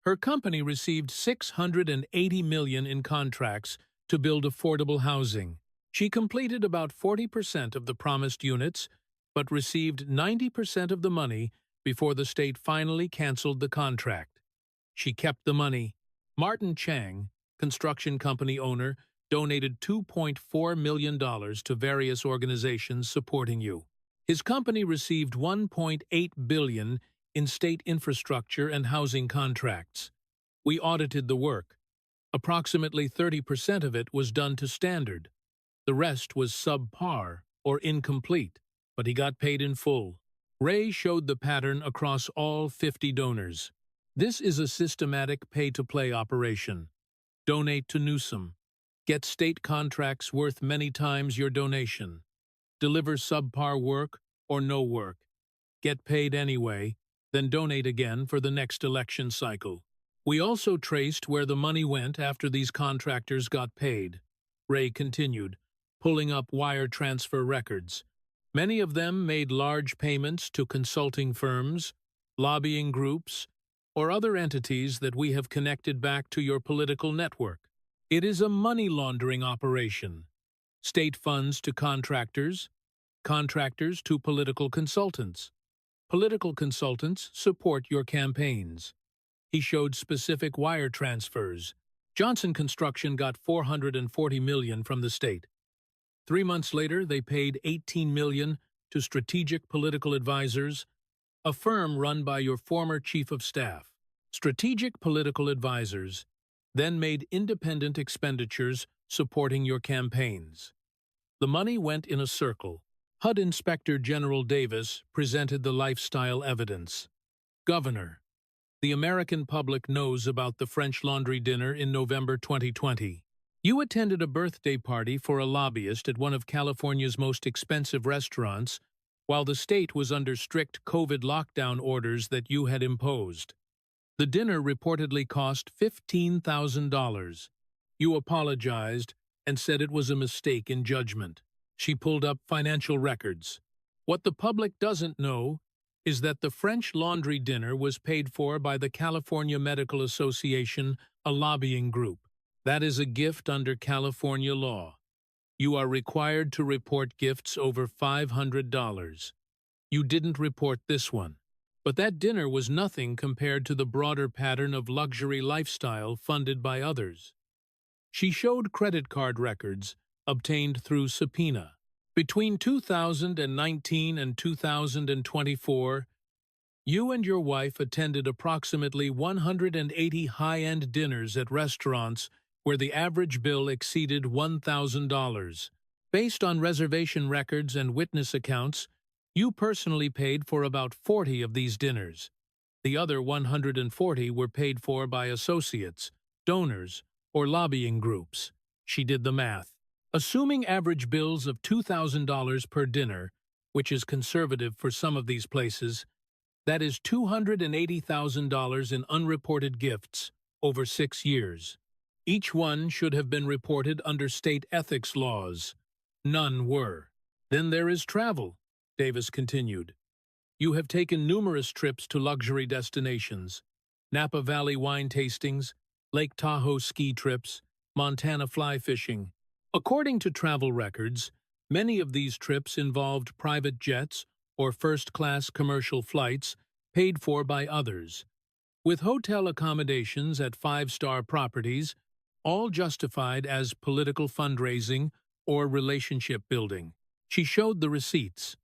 Her company received $680 million in contracts to build affordable housing. She completed about 40% of the promised units, but received 90% of the money before the state finally canceled the contract. She kept the money. Martin Chang, construction company owner, donated $2.4 million to various organizations supporting you. His company received $1.8 billion in state infrastructure and housing contracts. We audited the work. Approximately 30% of it was done to standard. The rest was subpar or incomplete, but he got paid in full. Wray showed the pattern across all 50 donors. This is a systematic pay-to-play operation. Donate to Newsom. Get state contracts worth many times your donation. Deliver subpar work or no work. Get paid anyway, then donate again for the next election cycle. We also traced where the money went after these contractors got paid. Wray continued, pulling up wire transfer records. Many of them made large payments to consulting firms, lobbying groups, or other entities that we have connected back to your political network. It is a money laundering operation. State funds to contractors, contractors to political consultants. Political consultants support your campaigns. He showed specific wire transfers. Johnson Construction got $440 million from the state. 3 months later, they paid $18 million to Strategic Political Advisors, a firm run by your former chief of staff. Strategic Political Advisors then made independent expenditures supporting your campaigns. The money went in a circle. HUD Inspector General Davis presented the lifestyle evidence. Governor, the American public knows about the French Laundry dinner in November 2020. You attended a birthday party for a lobbyist at one of California's most expensive restaurants, while the state was under strict COVID lockdown orders that you had imposed. The dinner reportedly cost $15,000. You apologized and said it was a mistake in judgment. She pulled up financial records. What the public doesn't know is that the French Laundry dinner was paid for by the California Medical Association, a lobbying group. That is a gift under California law. You are required to report gifts over $500. You didn't report this one. But that dinner was nothing compared to the broader pattern of luxury lifestyle funded by others. She showed credit card records obtained through subpoena. Between 2019 and 2024, you and your wife attended approximately 180 high-end dinners at restaurants where the average bill exceeded $1,000. Based on reservation records and witness accounts, you personally paid for about 40 of these dinners. The other 140 were paid for by associates, donors, or lobbying groups. She did the math. Assuming average bills of $2,000 per dinner, which is conservative for some of these places, that is $280,000 in unreported gifts over 6 years. Each one should have been reported under state ethics laws. None were. Then there is travel, Davis continued. You have taken numerous trips to luxury destinations, Napa Valley wine tastings, Lake Tahoe ski trips, Montana fly fishing. According to travel records, many of these trips involved private jets or first-class commercial flights paid for by others, with hotel accommodations at five-star properties, all justified as political fundraising or relationship building. She showed the receipts.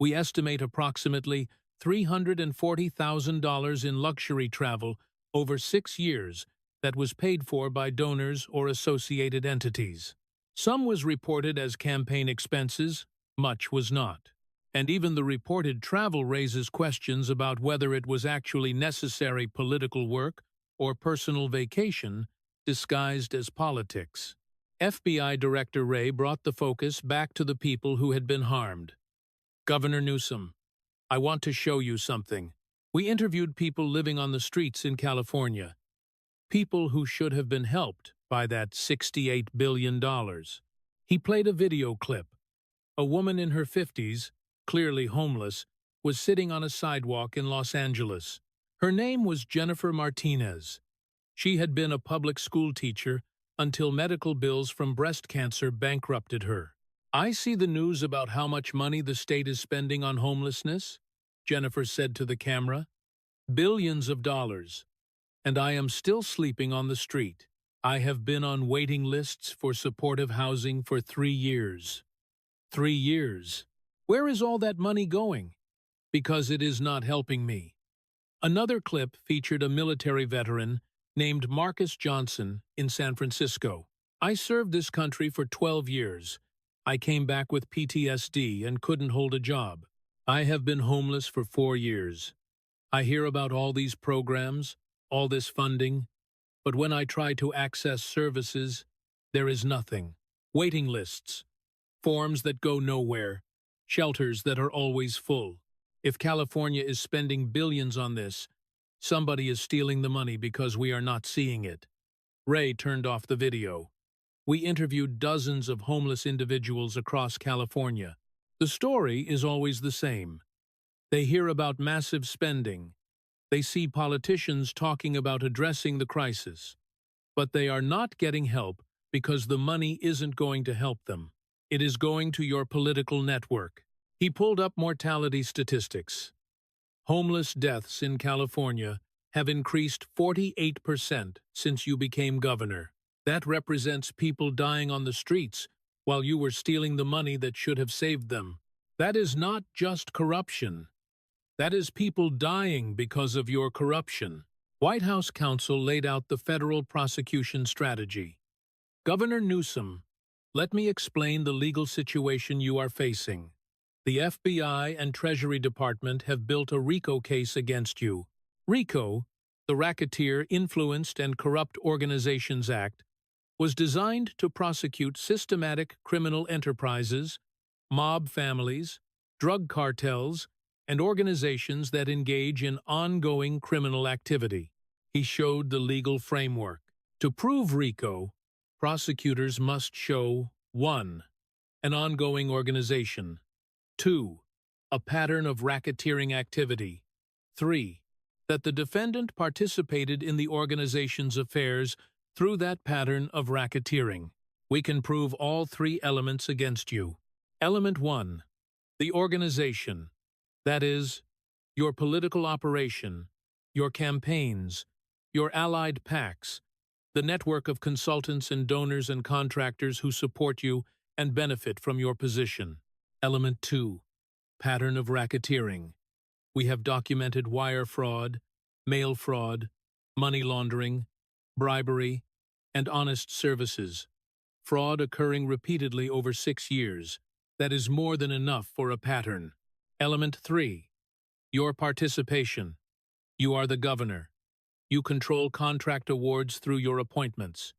We estimate approximately $340,000 in luxury travel over 6 years that was paid for by donors or associated entities. Some was reported as campaign expenses, much was not. And even the reported travel raises questions about whether it was actually necessary political work or personal vacation disguised as politics. FBI Director Wray brought the focus back to the people who had been harmed. Governor Newsom, I want to show you something. We interviewed people living on the streets in California, people who should have been helped by that $68 billion. He played a video clip. A woman in her 50s, clearly homeless, was sitting on a sidewalk in Los Angeles. Her name was Jennifer Martinez. She had been a public school teacher until medical bills from breast cancer bankrupted her. I see the news about how much money the state is spending on homelessness, Jennifer said to the camera. Billions of dollars. And I am still sleeping on the street. I have been on waiting lists for supportive housing for 3 years. 3 years. Where is all that money going? Because it is not helping me. Another clip featured a military veteran named Marcus Johnson in San Francisco. I served this country for 12 years. I came back with PTSD and couldn't hold a job. I have been homeless for 4 years. I hear about all these programs, all this funding, but when I try to access services, there is nothing. Waiting lists, forms that go nowhere, shelters that are always full. If California is spending billions on this, somebody is stealing the money because we are not seeing it. Wray turned off the video. We interviewed dozens of homeless individuals across California. The story is always the same. They hear about massive spending. They see politicians talking about addressing the crisis. But they are not getting help because the money isn't going to help them. It is going to your political network. He pulled up mortality statistics. Homeless deaths in California have increased 48% since you became governor. That represents people dying on the streets while you were stealing the money that should have saved them. That is not just corruption. That is people dying because of your corruption. White House counsel laid out the federal prosecution strategy. Governor Newsom, let me explain the legal situation you are facing. The FBI and Treasury Department have built a RICO case against you. RICO, the Racketeer Influenced and Corrupt Organizations Act, was designed to prosecute systematic criminal enterprises, mob families, drug cartels, and organizations that engage in ongoing criminal activity. He showed the legal framework. To prove RICO, prosecutors must show 1. An ongoing organization. 2. A pattern of racketeering activity. 3. That the defendant participated in the organization's affairs through that pattern of racketeering. We can prove all 3 elements against you. Element 1. The organization. That is, your political operation, your campaigns, your allied PACs, the network of consultants and donors and contractors who support you and benefit from your position. Element 2. Pattern of racketeering. We have documented wire fraud, mail fraud, money laundering, bribery, and honest services. Fraud occurring repeatedly over 6 years. That is more than enough for a pattern. Element 3. Your participation. You are the governor. You control contract awards through your appointments.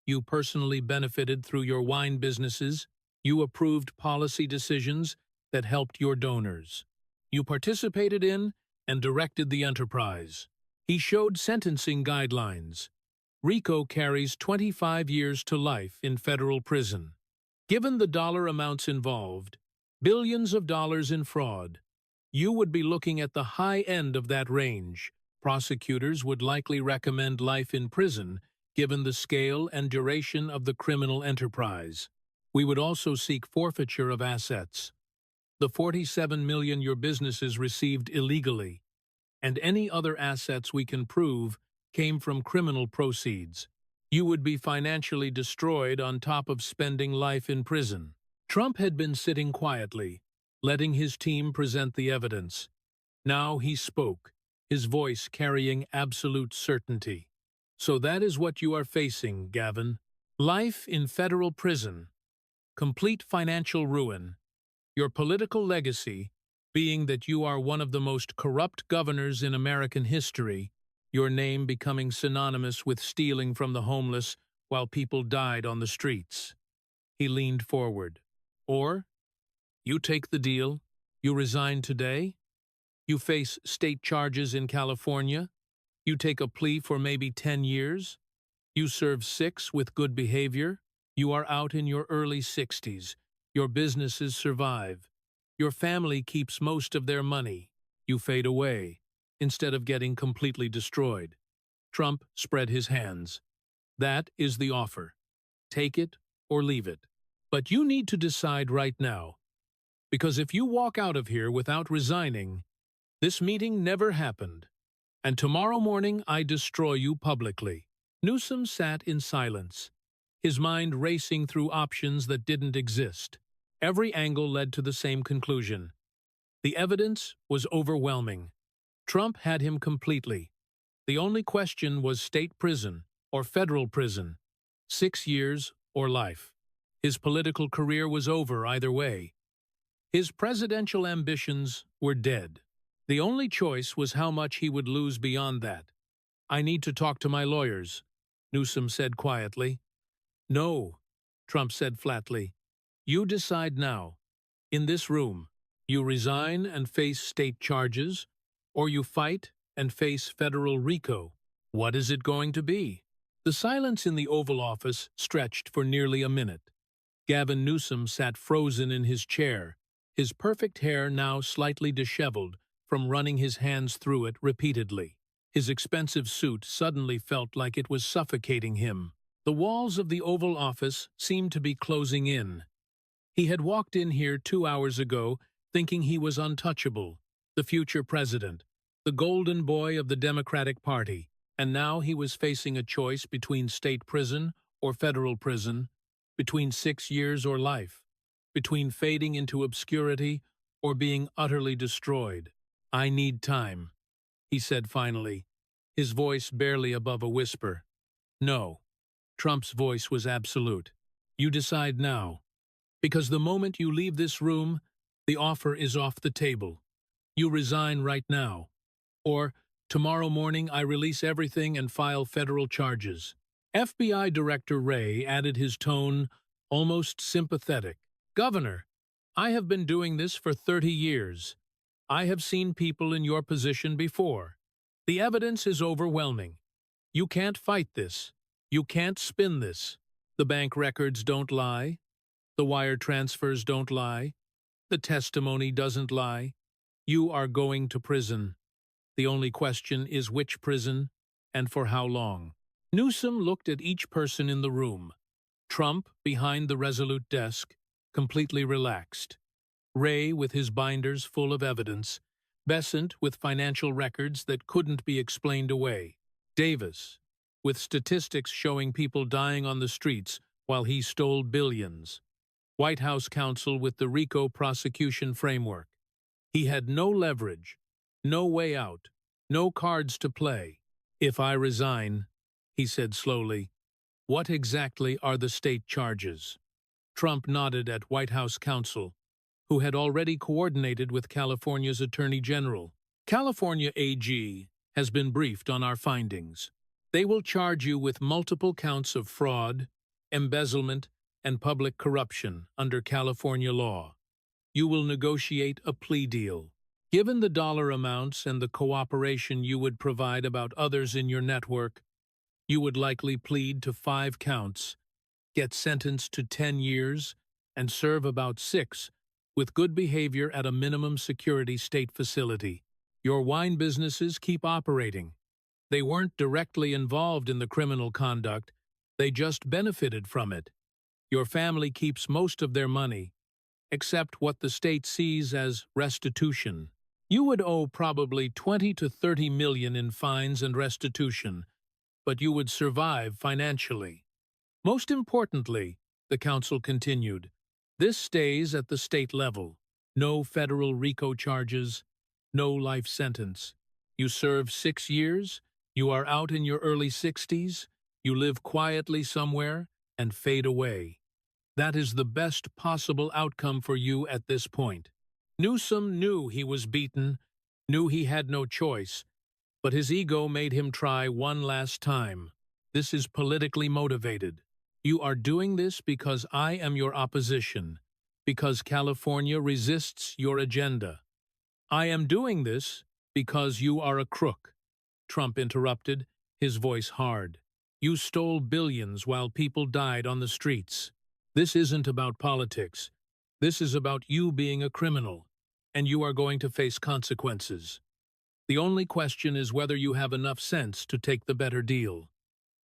You personally benefited through your wine businesses. You approved policy decisions that helped your donors. You participated in and directed the enterprise. He showed sentencing guidelines. RICO carries 25 years to life in federal prison. Given the dollar amounts involved, billions of dollars in fraud, you would be looking at the high end of that range. Prosecutors would likely recommend life in prison, given the scale and duration of the criminal enterprise. We would also seek forfeiture of assets. The $47 million your businesses received illegally, and any other assets we can prove came from criminal proceeds. You would be financially destroyed on top of spending life in prison. Trump had been sitting quietly, letting his team present the evidence. Now he spoke, his voice carrying absolute certainty. So that is what you are facing, Gavin. Life in federal prison. Complete financial ruin. Your political legacy being that you are one of the most corrupt governors in American history, your name becoming synonymous with stealing from the homeless while people died on the streets. He leaned forward. Or, you take the deal, you resign today, you face state charges in California, you take a plea for maybe 10 years, you serve 6 with good behavior, you are out in your early 60s, your businesses survive, your family keeps most of their money, you fade away, instead of getting completely destroyed. Trump spread his hands. That is the offer. Take it or leave it. But you need to decide right now, because if you walk out of here without resigning, this meeting never happened, and tomorrow morning I destroy you publicly. Newsom sat in silence, his mind racing through options that didn't exist. Every angle led to the same conclusion. The evidence was overwhelming. Trump had him completely. The only question was state prison or federal prison, 6 years or life. His political career was over either way. His presidential ambitions were dead. The only choice was how much he would lose beyond that. I need to talk to my lawyers, Newsom said quietly. No, Trump said flatly. You decide now. In this room, you resign and face state charges, or you fight and face federal RICO. What is it going to be? The silence in the Oval Office stretched for nearly a minute. Gavin Newsom sat frozen in his chair, his perfect hair now slightly disheveled from running his hands through it repeatedly. His expensive suit suddenly felt like it was suffocating him. The walls of the Oval Office seemed to be closing in. He had walked in here 2 hours ago thinking he was untouchable, the future president, the golden boy of the Democratic Party, and now he was facing a choice between state prison or federal prison, between 6 years or life, between fading into obscurity or being utterly destroyed. I need time, he said finally, his voice barely above a whisper. No. Trump's voice was absolute. You decide now, because the moment you leave this room, the offer is off the table. You resign right now. Or, tomorrow morning I release everything and file federal charges. FBI Director Wray added his tone, almost sympathetic. Governor, I have been doing this for 30 years. I have seen people in your position before. The evidence is overwhelming. You can't fight this. You can't spin this. The bank records don't lie. The wire transfers don't lie. The testimony doesn't lie. You are going to prison. The only question is which prison and for how long. Newsom looked at each person in the room. Trump, behind the resolute desk, completely relaxed. Wray, with his binders full of evidence, Besant, with financial records that couldn't be explained away. Davis, with statistics showing people dying on the streets while he stole billions. White House counsel with the RICO prosecution framework. He had no leverage, no way out, no cards to play. "If I resign," he said slowly, "what exactly are the state charges?" Trump nodded at White House counsel, who had already coordinated with California's Attorney General. "California AG has been briefed on our findings. They will charge you with multiple counts of fraud, embezzlement, and public corruption under California law. You will negotiate a plea deal. Given the dollar amounts and the cooperation you would provide about others in your network, you would likely plead to 5 counts, get sentenced to 10 years, and serve about 6, with good behavior at a minimum security state facility. Your wine businesses keep operating. They weren't directly involved in the criminal conduct, they just benefited from it. Your family keeps most of their money, except what the state sees as restitution. You would owe probably 20 to 30 million in fines and restitution, but you would survive financially. Most importantly, the counsel continued, this stays at the state level. No federal RICO charges, no life sentence. You serve 6 years, you are out in your early 60s, you live quietly somewhere, and fade away. That is the best possible outcome for you at this point. Newsom knew he was beaten, knew he had no choice, but his ego made him try one last time. This is politically motivated. You are doing this because I am your opposition, because California resists your agenda. I am doing this because you are a crook. Trump interrupted, his voice hard. You stole billions while people died on the streets. This isn't about politics. This is about you being a criminal, and you are going to face consequences. The only question is whether you have enough sense to take the better deal.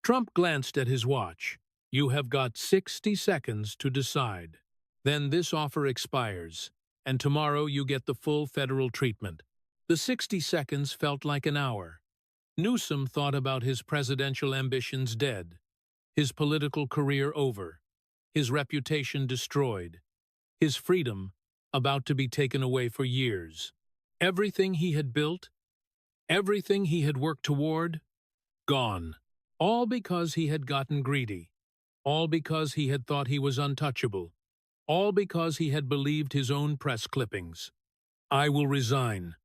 Trump glanced at his watch. You have got 60 seconds to decide. Then this offer expires, and tomorrow you get the full federal treatment. The 60 seconds felt like an hour. Newsom thought about his presidential ambitions dead, his political career over, his reputation destroyed, his freedom about to be taken away for years. Everything he had built, everything he had worked toward, gone. All because he had gotten greedy. All because he had thought he was untouchable. All because he had believed his own press clippings. I will resign,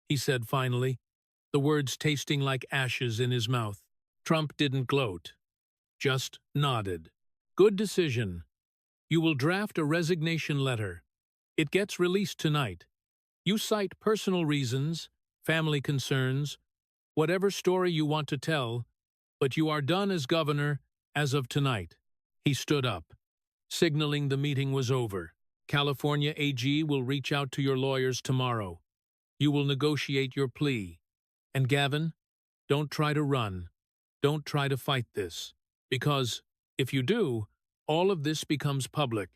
he said finally, the words tasting like ashes in his mouth. Trump didn't gloat, just nodded. Good decision. You will draft a resignation letter. It gets released tonight. You cite personal reasons, family concerns, whatever story you want to tell, but you are done as governor as of tonight. He stood up, signaling the meeting was over. California AG will reach out to your lawyers tomorrow. You will negotiate your plea. And Gavin, don't try to run. Don't try to fight this. Because, if you do, all of this becomes public,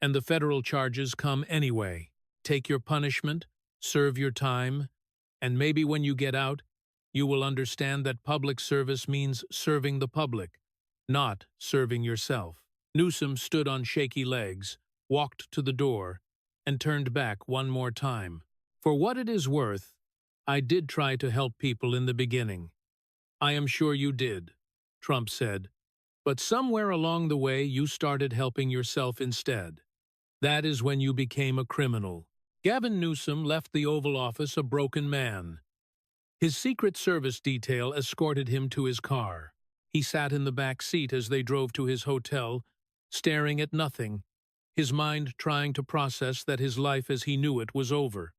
and the federal charges come anyway. Take your punishment, serve your time, and maybe when you get out, you will understand that public service means serving the public, not serving yourself. Newsom stood on shaky legs, walked to the door, and turned back one more time. For what it is worth, I did try to help people in the beginning. I am sure you did, Trump said. But somewhere along the way you started helping yourself instead. That is when you became a criminal. Gavin Newsom left the Oval Office a broken man. His Secret Service detail escorted him to his car. He sat in the back seat as they drove to his hotel, staring at nothing, his mind trying to process that his life as he knew it was over.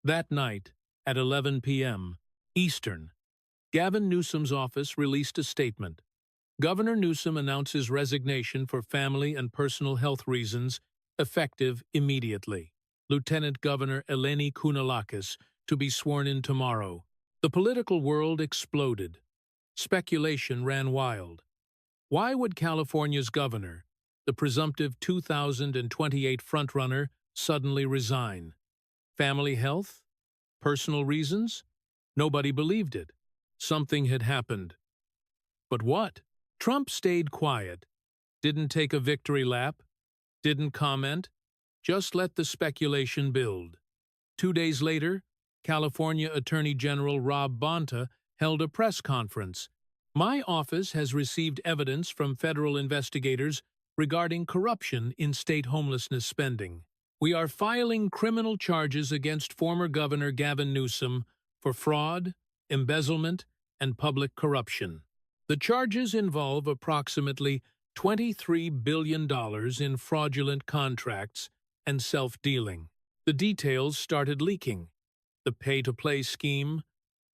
That night, at 11 p.m. Eastern, Gavin Newsom's office released a statement. Governor Newsom announces resignation for family and personal health reasons, effective immediately. Lieutenant Governor Eleni Kounalakis to be sworn in tomorrow. The political world exploded. Speculation ran wild. Why would California's governor, the presumptive 2028 frontrunner, suddenly resign? Family health? Personal reasons? Nobody believed it. Something had happened. But what? Trump stayed quiet, didn't take a victory lap, didn't comment, just let the speculation build. 2 days later, California Attorney General Rob Bonta held a press conference. My office has received evidence from federal investigators regarding corruption in state homelessness spending. We are filing criminal charges against former Governor Gavin Newsom for fraud, embezzlement, and public corruption. The charges involve approximately $23 billion in fraudulent contracts and self-dealing. The details started leaking. The pay-to-play scheme,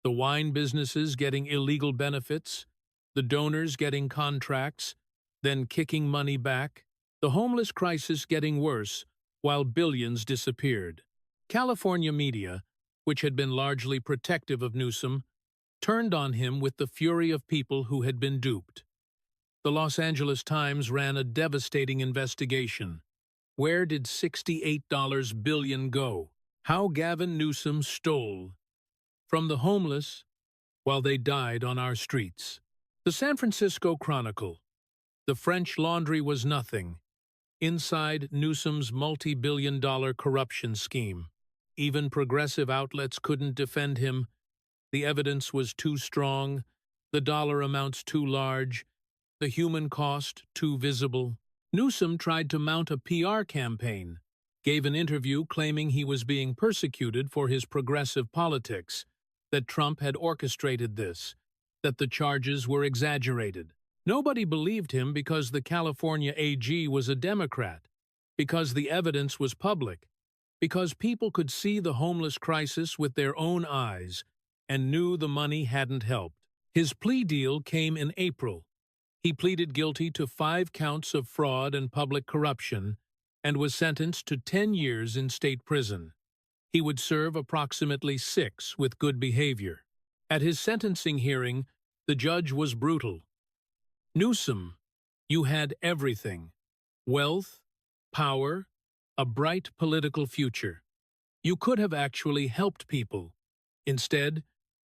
the wine businesses getting illegal benefits, the donors getting contracts, then kicking money back, the homeless crisis getting worse while billions disappeared. California media, which had been largely protective of Newsom, turned on him with the fury of people who had been duped. The Los Angeles Times ran a devastating investigation. Where did $68 billion go? How Gavin Newsom stole from the homeless while they died on our streets. The San Francisco Chronicle. The French Laundry was nothing. Inside Newsom's multi-billion-dollar corruption scheme. Even progressive outlets couldn't defend him. The evidence was too strong, the dollar amounts too large, the human cost too visible. Newsom tried to mount a PR campaign, gave an interview claiming he was being persecuted for his progressive politics, that Trump had orchestrated this, that the charges were exaggerated. Nobody believed him because the California AG was a Democrat, because the evidence was public, because people could see the homeless crisis with their own eyes and knew the money hadn't helped. His plea deal came in April. He pleaded guilty to 5 counts of fraud and public corruption and was sentenced to 10 years in state prison. He would serve approximately 6 with good behavior. At his sentencing hearing, the judge was brutal. Newsom, you had everything: wealth, power, a bright political future. You could have actually helped people. Instead,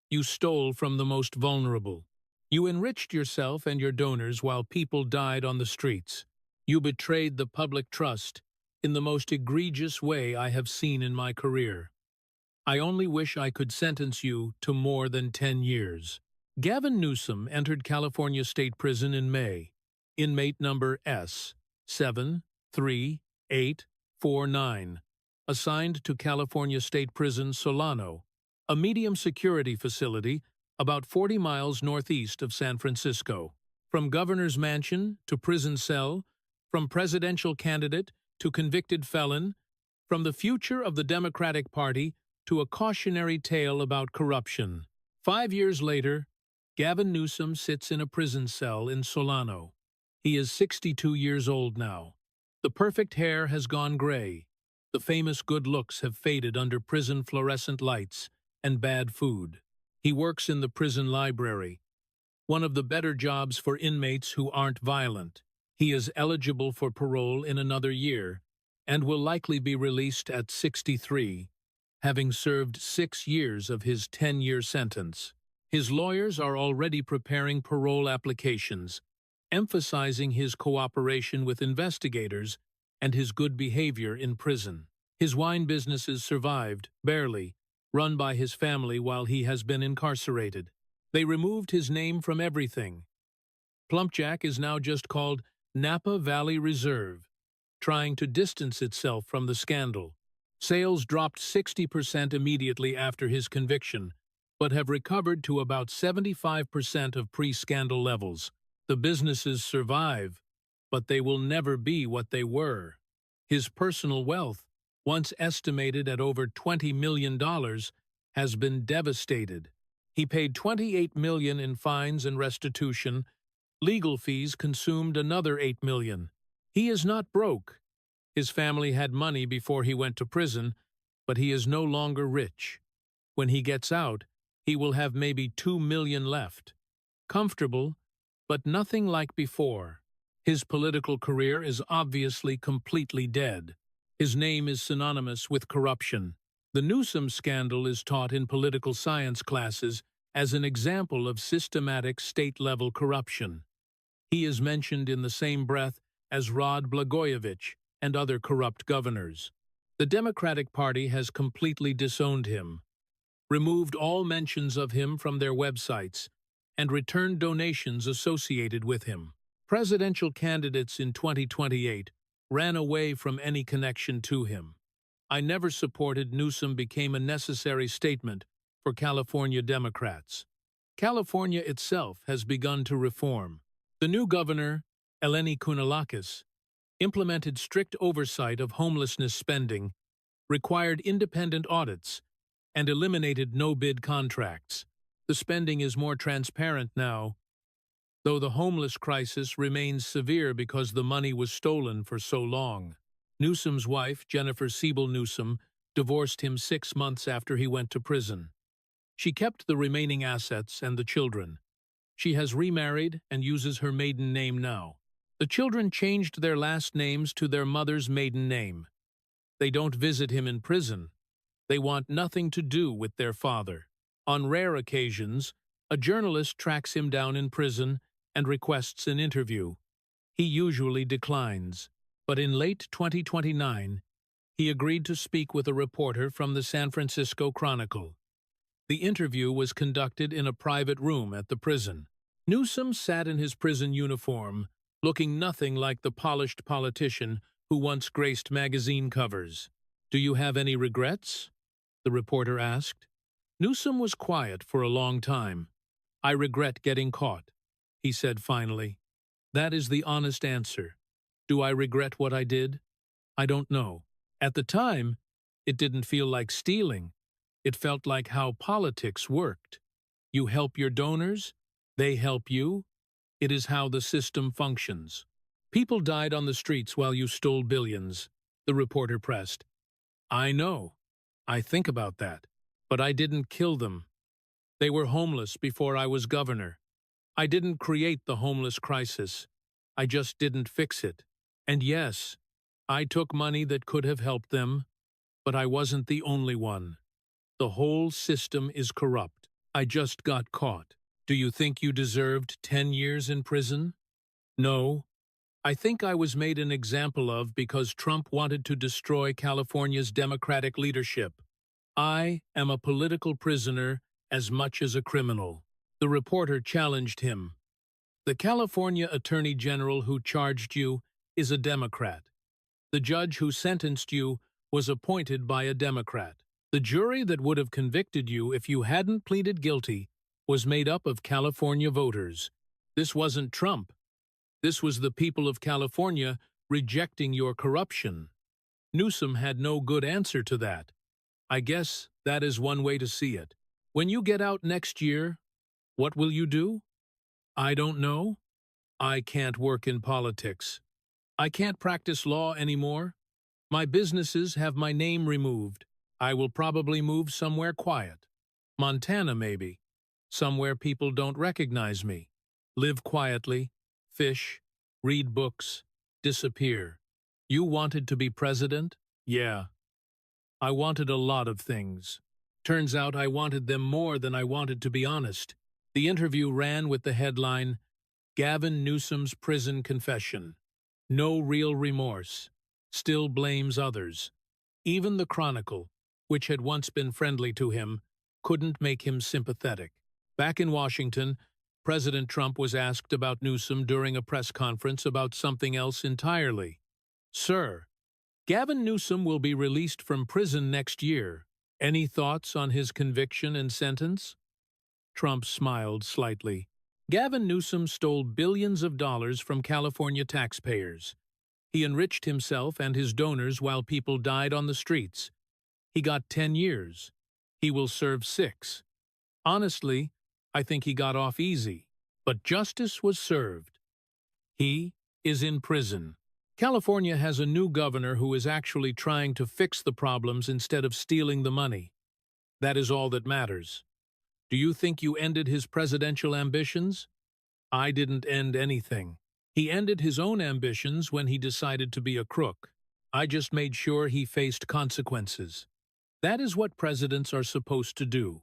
you stole from the most vulnerable. You enriched yourself and your donors while people died on the streets. You betrayed the public trust in the most egregious way I have seen in my career. I only wish I could sentence you to more than 10 years. Gavin Newsom entered California State Prison in May, inmate number S73849, assigned to California State Prison Solano, a medium-security facility about 40 miles northeast of San Francisco. From governor's mansion to prison cell, from presidential candidate to convicted felon, from the future of the Democratic Party to a cautionary tale about corruption. 5 years later, Gavin Newsom sits in a prison cell in Solano. He is 62 years old now. The perfect hair has gone gray. The famous good looks have faded under prison fluorescent lights and bad food. He works in the prison library, one of the better jobs for inmates who aren't violent. He is eligible for parole in another year and will likely be released at 63, having served 6 years of his 10-year sentence. His lawyers are already preparing parole applications, emphasizing his cooperation with investigators and his good behavior in prison. His wine businesses survived, barely, run by his family while he has been incarcerated. They removed his name from everything. Plumpjack is now just called Napa Valley Reserve, trying to distance itself from the scandal. Sales dropped 60% immediately after his conviction, but have recovered to about 75% of pre-scandal levels. The businesses survive, but they will never be what they were. His personal wealth, once estimated at over $20 million, has been devastated. He paid $28 million in fines and restitution. Legal fees consumed another $8 million. He is not broke. His family had money before he went to prison, but he is no longer rich. When he gets out, he will have maybe $2 million left. Comfortable, but nothing like before. His political career is obviously completely dead. His name is synonymous with corruption. The Newsom scandal is taught in political science classes as an example of systematic state-level corruption. He is mentioned in the same breath as Rod Blagojevich and other corrupt governors. The Democratic Party has completely disowned him, removed all mentions of him from their websites, and returned donations associated with him. Presidential candidates in 2028 ran away from any connection to him. I never supported Newsom became a necessary statement for California Democrats. California itself has begun to reform. The new governor, Eleni Kounalakis, implemented strict oversight of homelessness spending, required independent audits, and eliminated no-bid contracts. The spending is more transparent now, though the homeless crisis remains severe because the money was stolen for so long. Newsom's wife, Jennifer Siebel Newsom, divorced him 6 months after he went to prison. She kept the remaining assets and the children. She has remarried and uses her maiden name now. The children changed their last names to their mother's maiden name. They don't visit him in prison. They want nothing to do with their father. On rare occasions, a journalist tracks him down in prison and requests an interview. He usually declines, but in late 2029, he agreed to speak with a reporter from the San Francisco Chronicle. The interview was conducted in a private room at the prison. Newsom sat in his prison uniform, looking nothing like the polished politician who once graced magazine covers. "Do you have any regrets?" the reporter asked. Newsom was quiet for a long time. "I regret getting caught," he said finally. "That is the honest answer. Do I regret what I did? I don't know. At the time, it didn't feel like stealing. It felt like how politics worked. You help your donors, they help you. It is how the system functions. People died on the streets while you stole billions," the reporter pressed. "I know. I think about that. But I didn't kill them. They were homeless before I was governor. I didn't create the homeless crisis. I just didn't fix it. And yes, I took money that could have helped them, but I wasn't the only one. The whole system is corrupt. I just got caught. Do you think you deserved 10 years in prison? No. I think I was made an example of because Trump wanted to destroy California's Democratic leadership. I am a political prisoner as much as a criminal." The reporter challenged him. "The California Attorney General who charged you is a Democrat. The judge who sentenced you was appointed by a Democrat. The jury that would have convicted you if you hadn't pleaded guilty was made up of California voters. This wasn't Trump. This was the people of California rejecting your corruption." Newsom had no good answer to that. "I guess that is one way to see it. When you get out next year, what will you do?" "I don't know. I can't work in politics. I can't practice law anymore. My businesses have my name removed. I will probably move somewhere quiet. Montana, maybe. Somewhere people don't recognize me. Live quietly, fish, read books, disappear." "You wanted to be president?" "Yeah. I wanted a lot of things. Turns out I wanted them more than I wanted to be honest." The interview ran with the headline, "Gavin Newsom's Prison Confession. No real remorse. Still blames others." Even the Chronicle, which had once been friendly to him, couldn't make him sympathetic. Back in Washington, President Trump was asked about Newsom during a press conference about something else entirely. "Sir, Gavin Newsom will be released from prison next year. Any thoughts on his conviction and sentence?" Trump smiled slightly. "Gavin Newsom stole billions of dollars from California taxpayers. He enriched himself and his donors while people died on the streets. He got 10 years. He will serve 6. Honestly, I think he got off easy. But justice was served. He is in prison." California has a new governor who is actually trying to fix the problems instead of stealing the money. That is all that matters. Do you think you ended his presidential ambitions? I didn't end anything. He ended his own ambitions when he decided to be a crook. I just made sure he faced consequences. That is what presidents are supposed to do.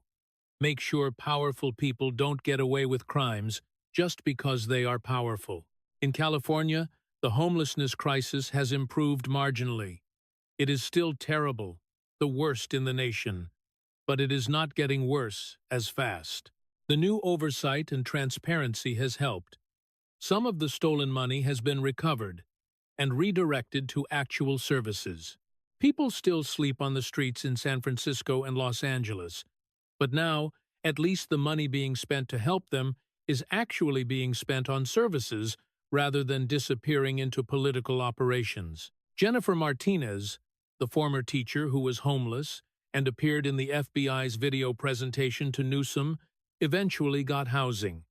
Make sure powerful people don't get away with crimes just because they are powerful. In California, the homelessness crisis has improved marginally. It is still terrible, the worst in the nation, but it is not getting worse as fast. The new oversight and transparency has helped. Some of the stolen money has been recovered and redirected to actual services. People still sleep on the streets in San Francisco and Los Angeles, but now, at least the money being spent to help them is actually being spent on services rather than disappearing into political operations. Jennifer Martinez, the former teacher who was homeless and appeared in the FBI's video presentation to Newsom, eventually got housing.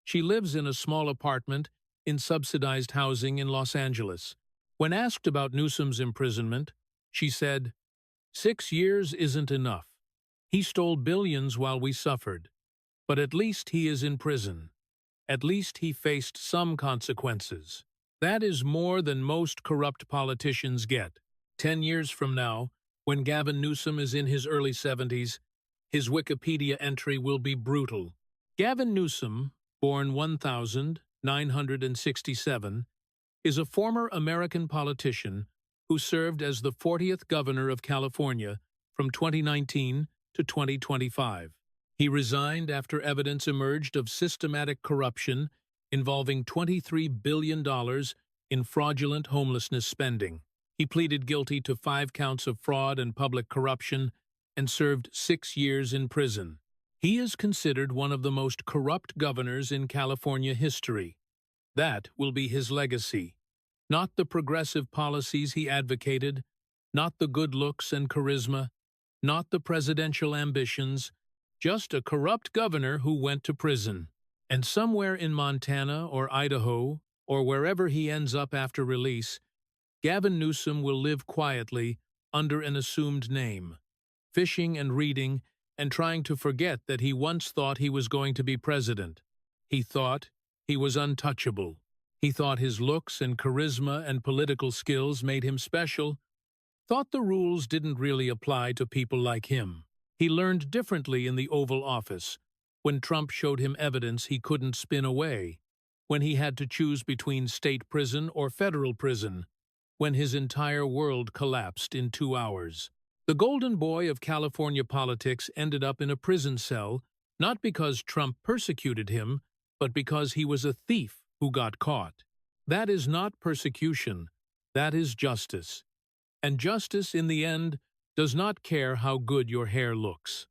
She lives in a small apartment in subsidized housing in Los Angeles. When asked about Newsom's imprisonment, she said, "6 years isn't enough. He stole billions while we suffered. But at least he is in prison. At least he faced some consequences. That is more than most corrupt politicians get." 10 years from now, when Gavin Newsom is in his early 70s, his Wikipedia entry will be brutal. Gavin Newsom, born 1967, is a former American politician who served as the 40th governor of California from 2019 to 2025. He resigned after evidence emerged of systematic corruption involving $23 billion in fraudulent homelessness spending. He pleaded guilty to 5 counts of fraud and public corruption and served 6 years in prison. He is considered one of the most corrupt governors in California history. That will be his legacy. Not the progressive policies he advocated, not the good looks and charisma, not the presidential ambitions, just a corrupt governor who went to prison. And somewhere in Montana or Idaho, or wherever he ends up after release, Gavin Newsom will live quietly under an assumed name, fishing and reading and trying to forget that he once thought he was going to be president. He thought he was untouchable. He thought his looks and charisma and political skills made him special, thought the rules didn't really apply to people like him. He learned differently in the Oval Office, when Trump showed him evidence he couldn't spin away, when he had to choose between state prison or federal prison, when his entire world collapsed in 2 hours. The golden boy of California politics ended up in a prison cell, not because Trump persecuted him, but because he was a thief who got caught. That is not persecution, that is justice. And justice, in the end, does not care how good your hair looks.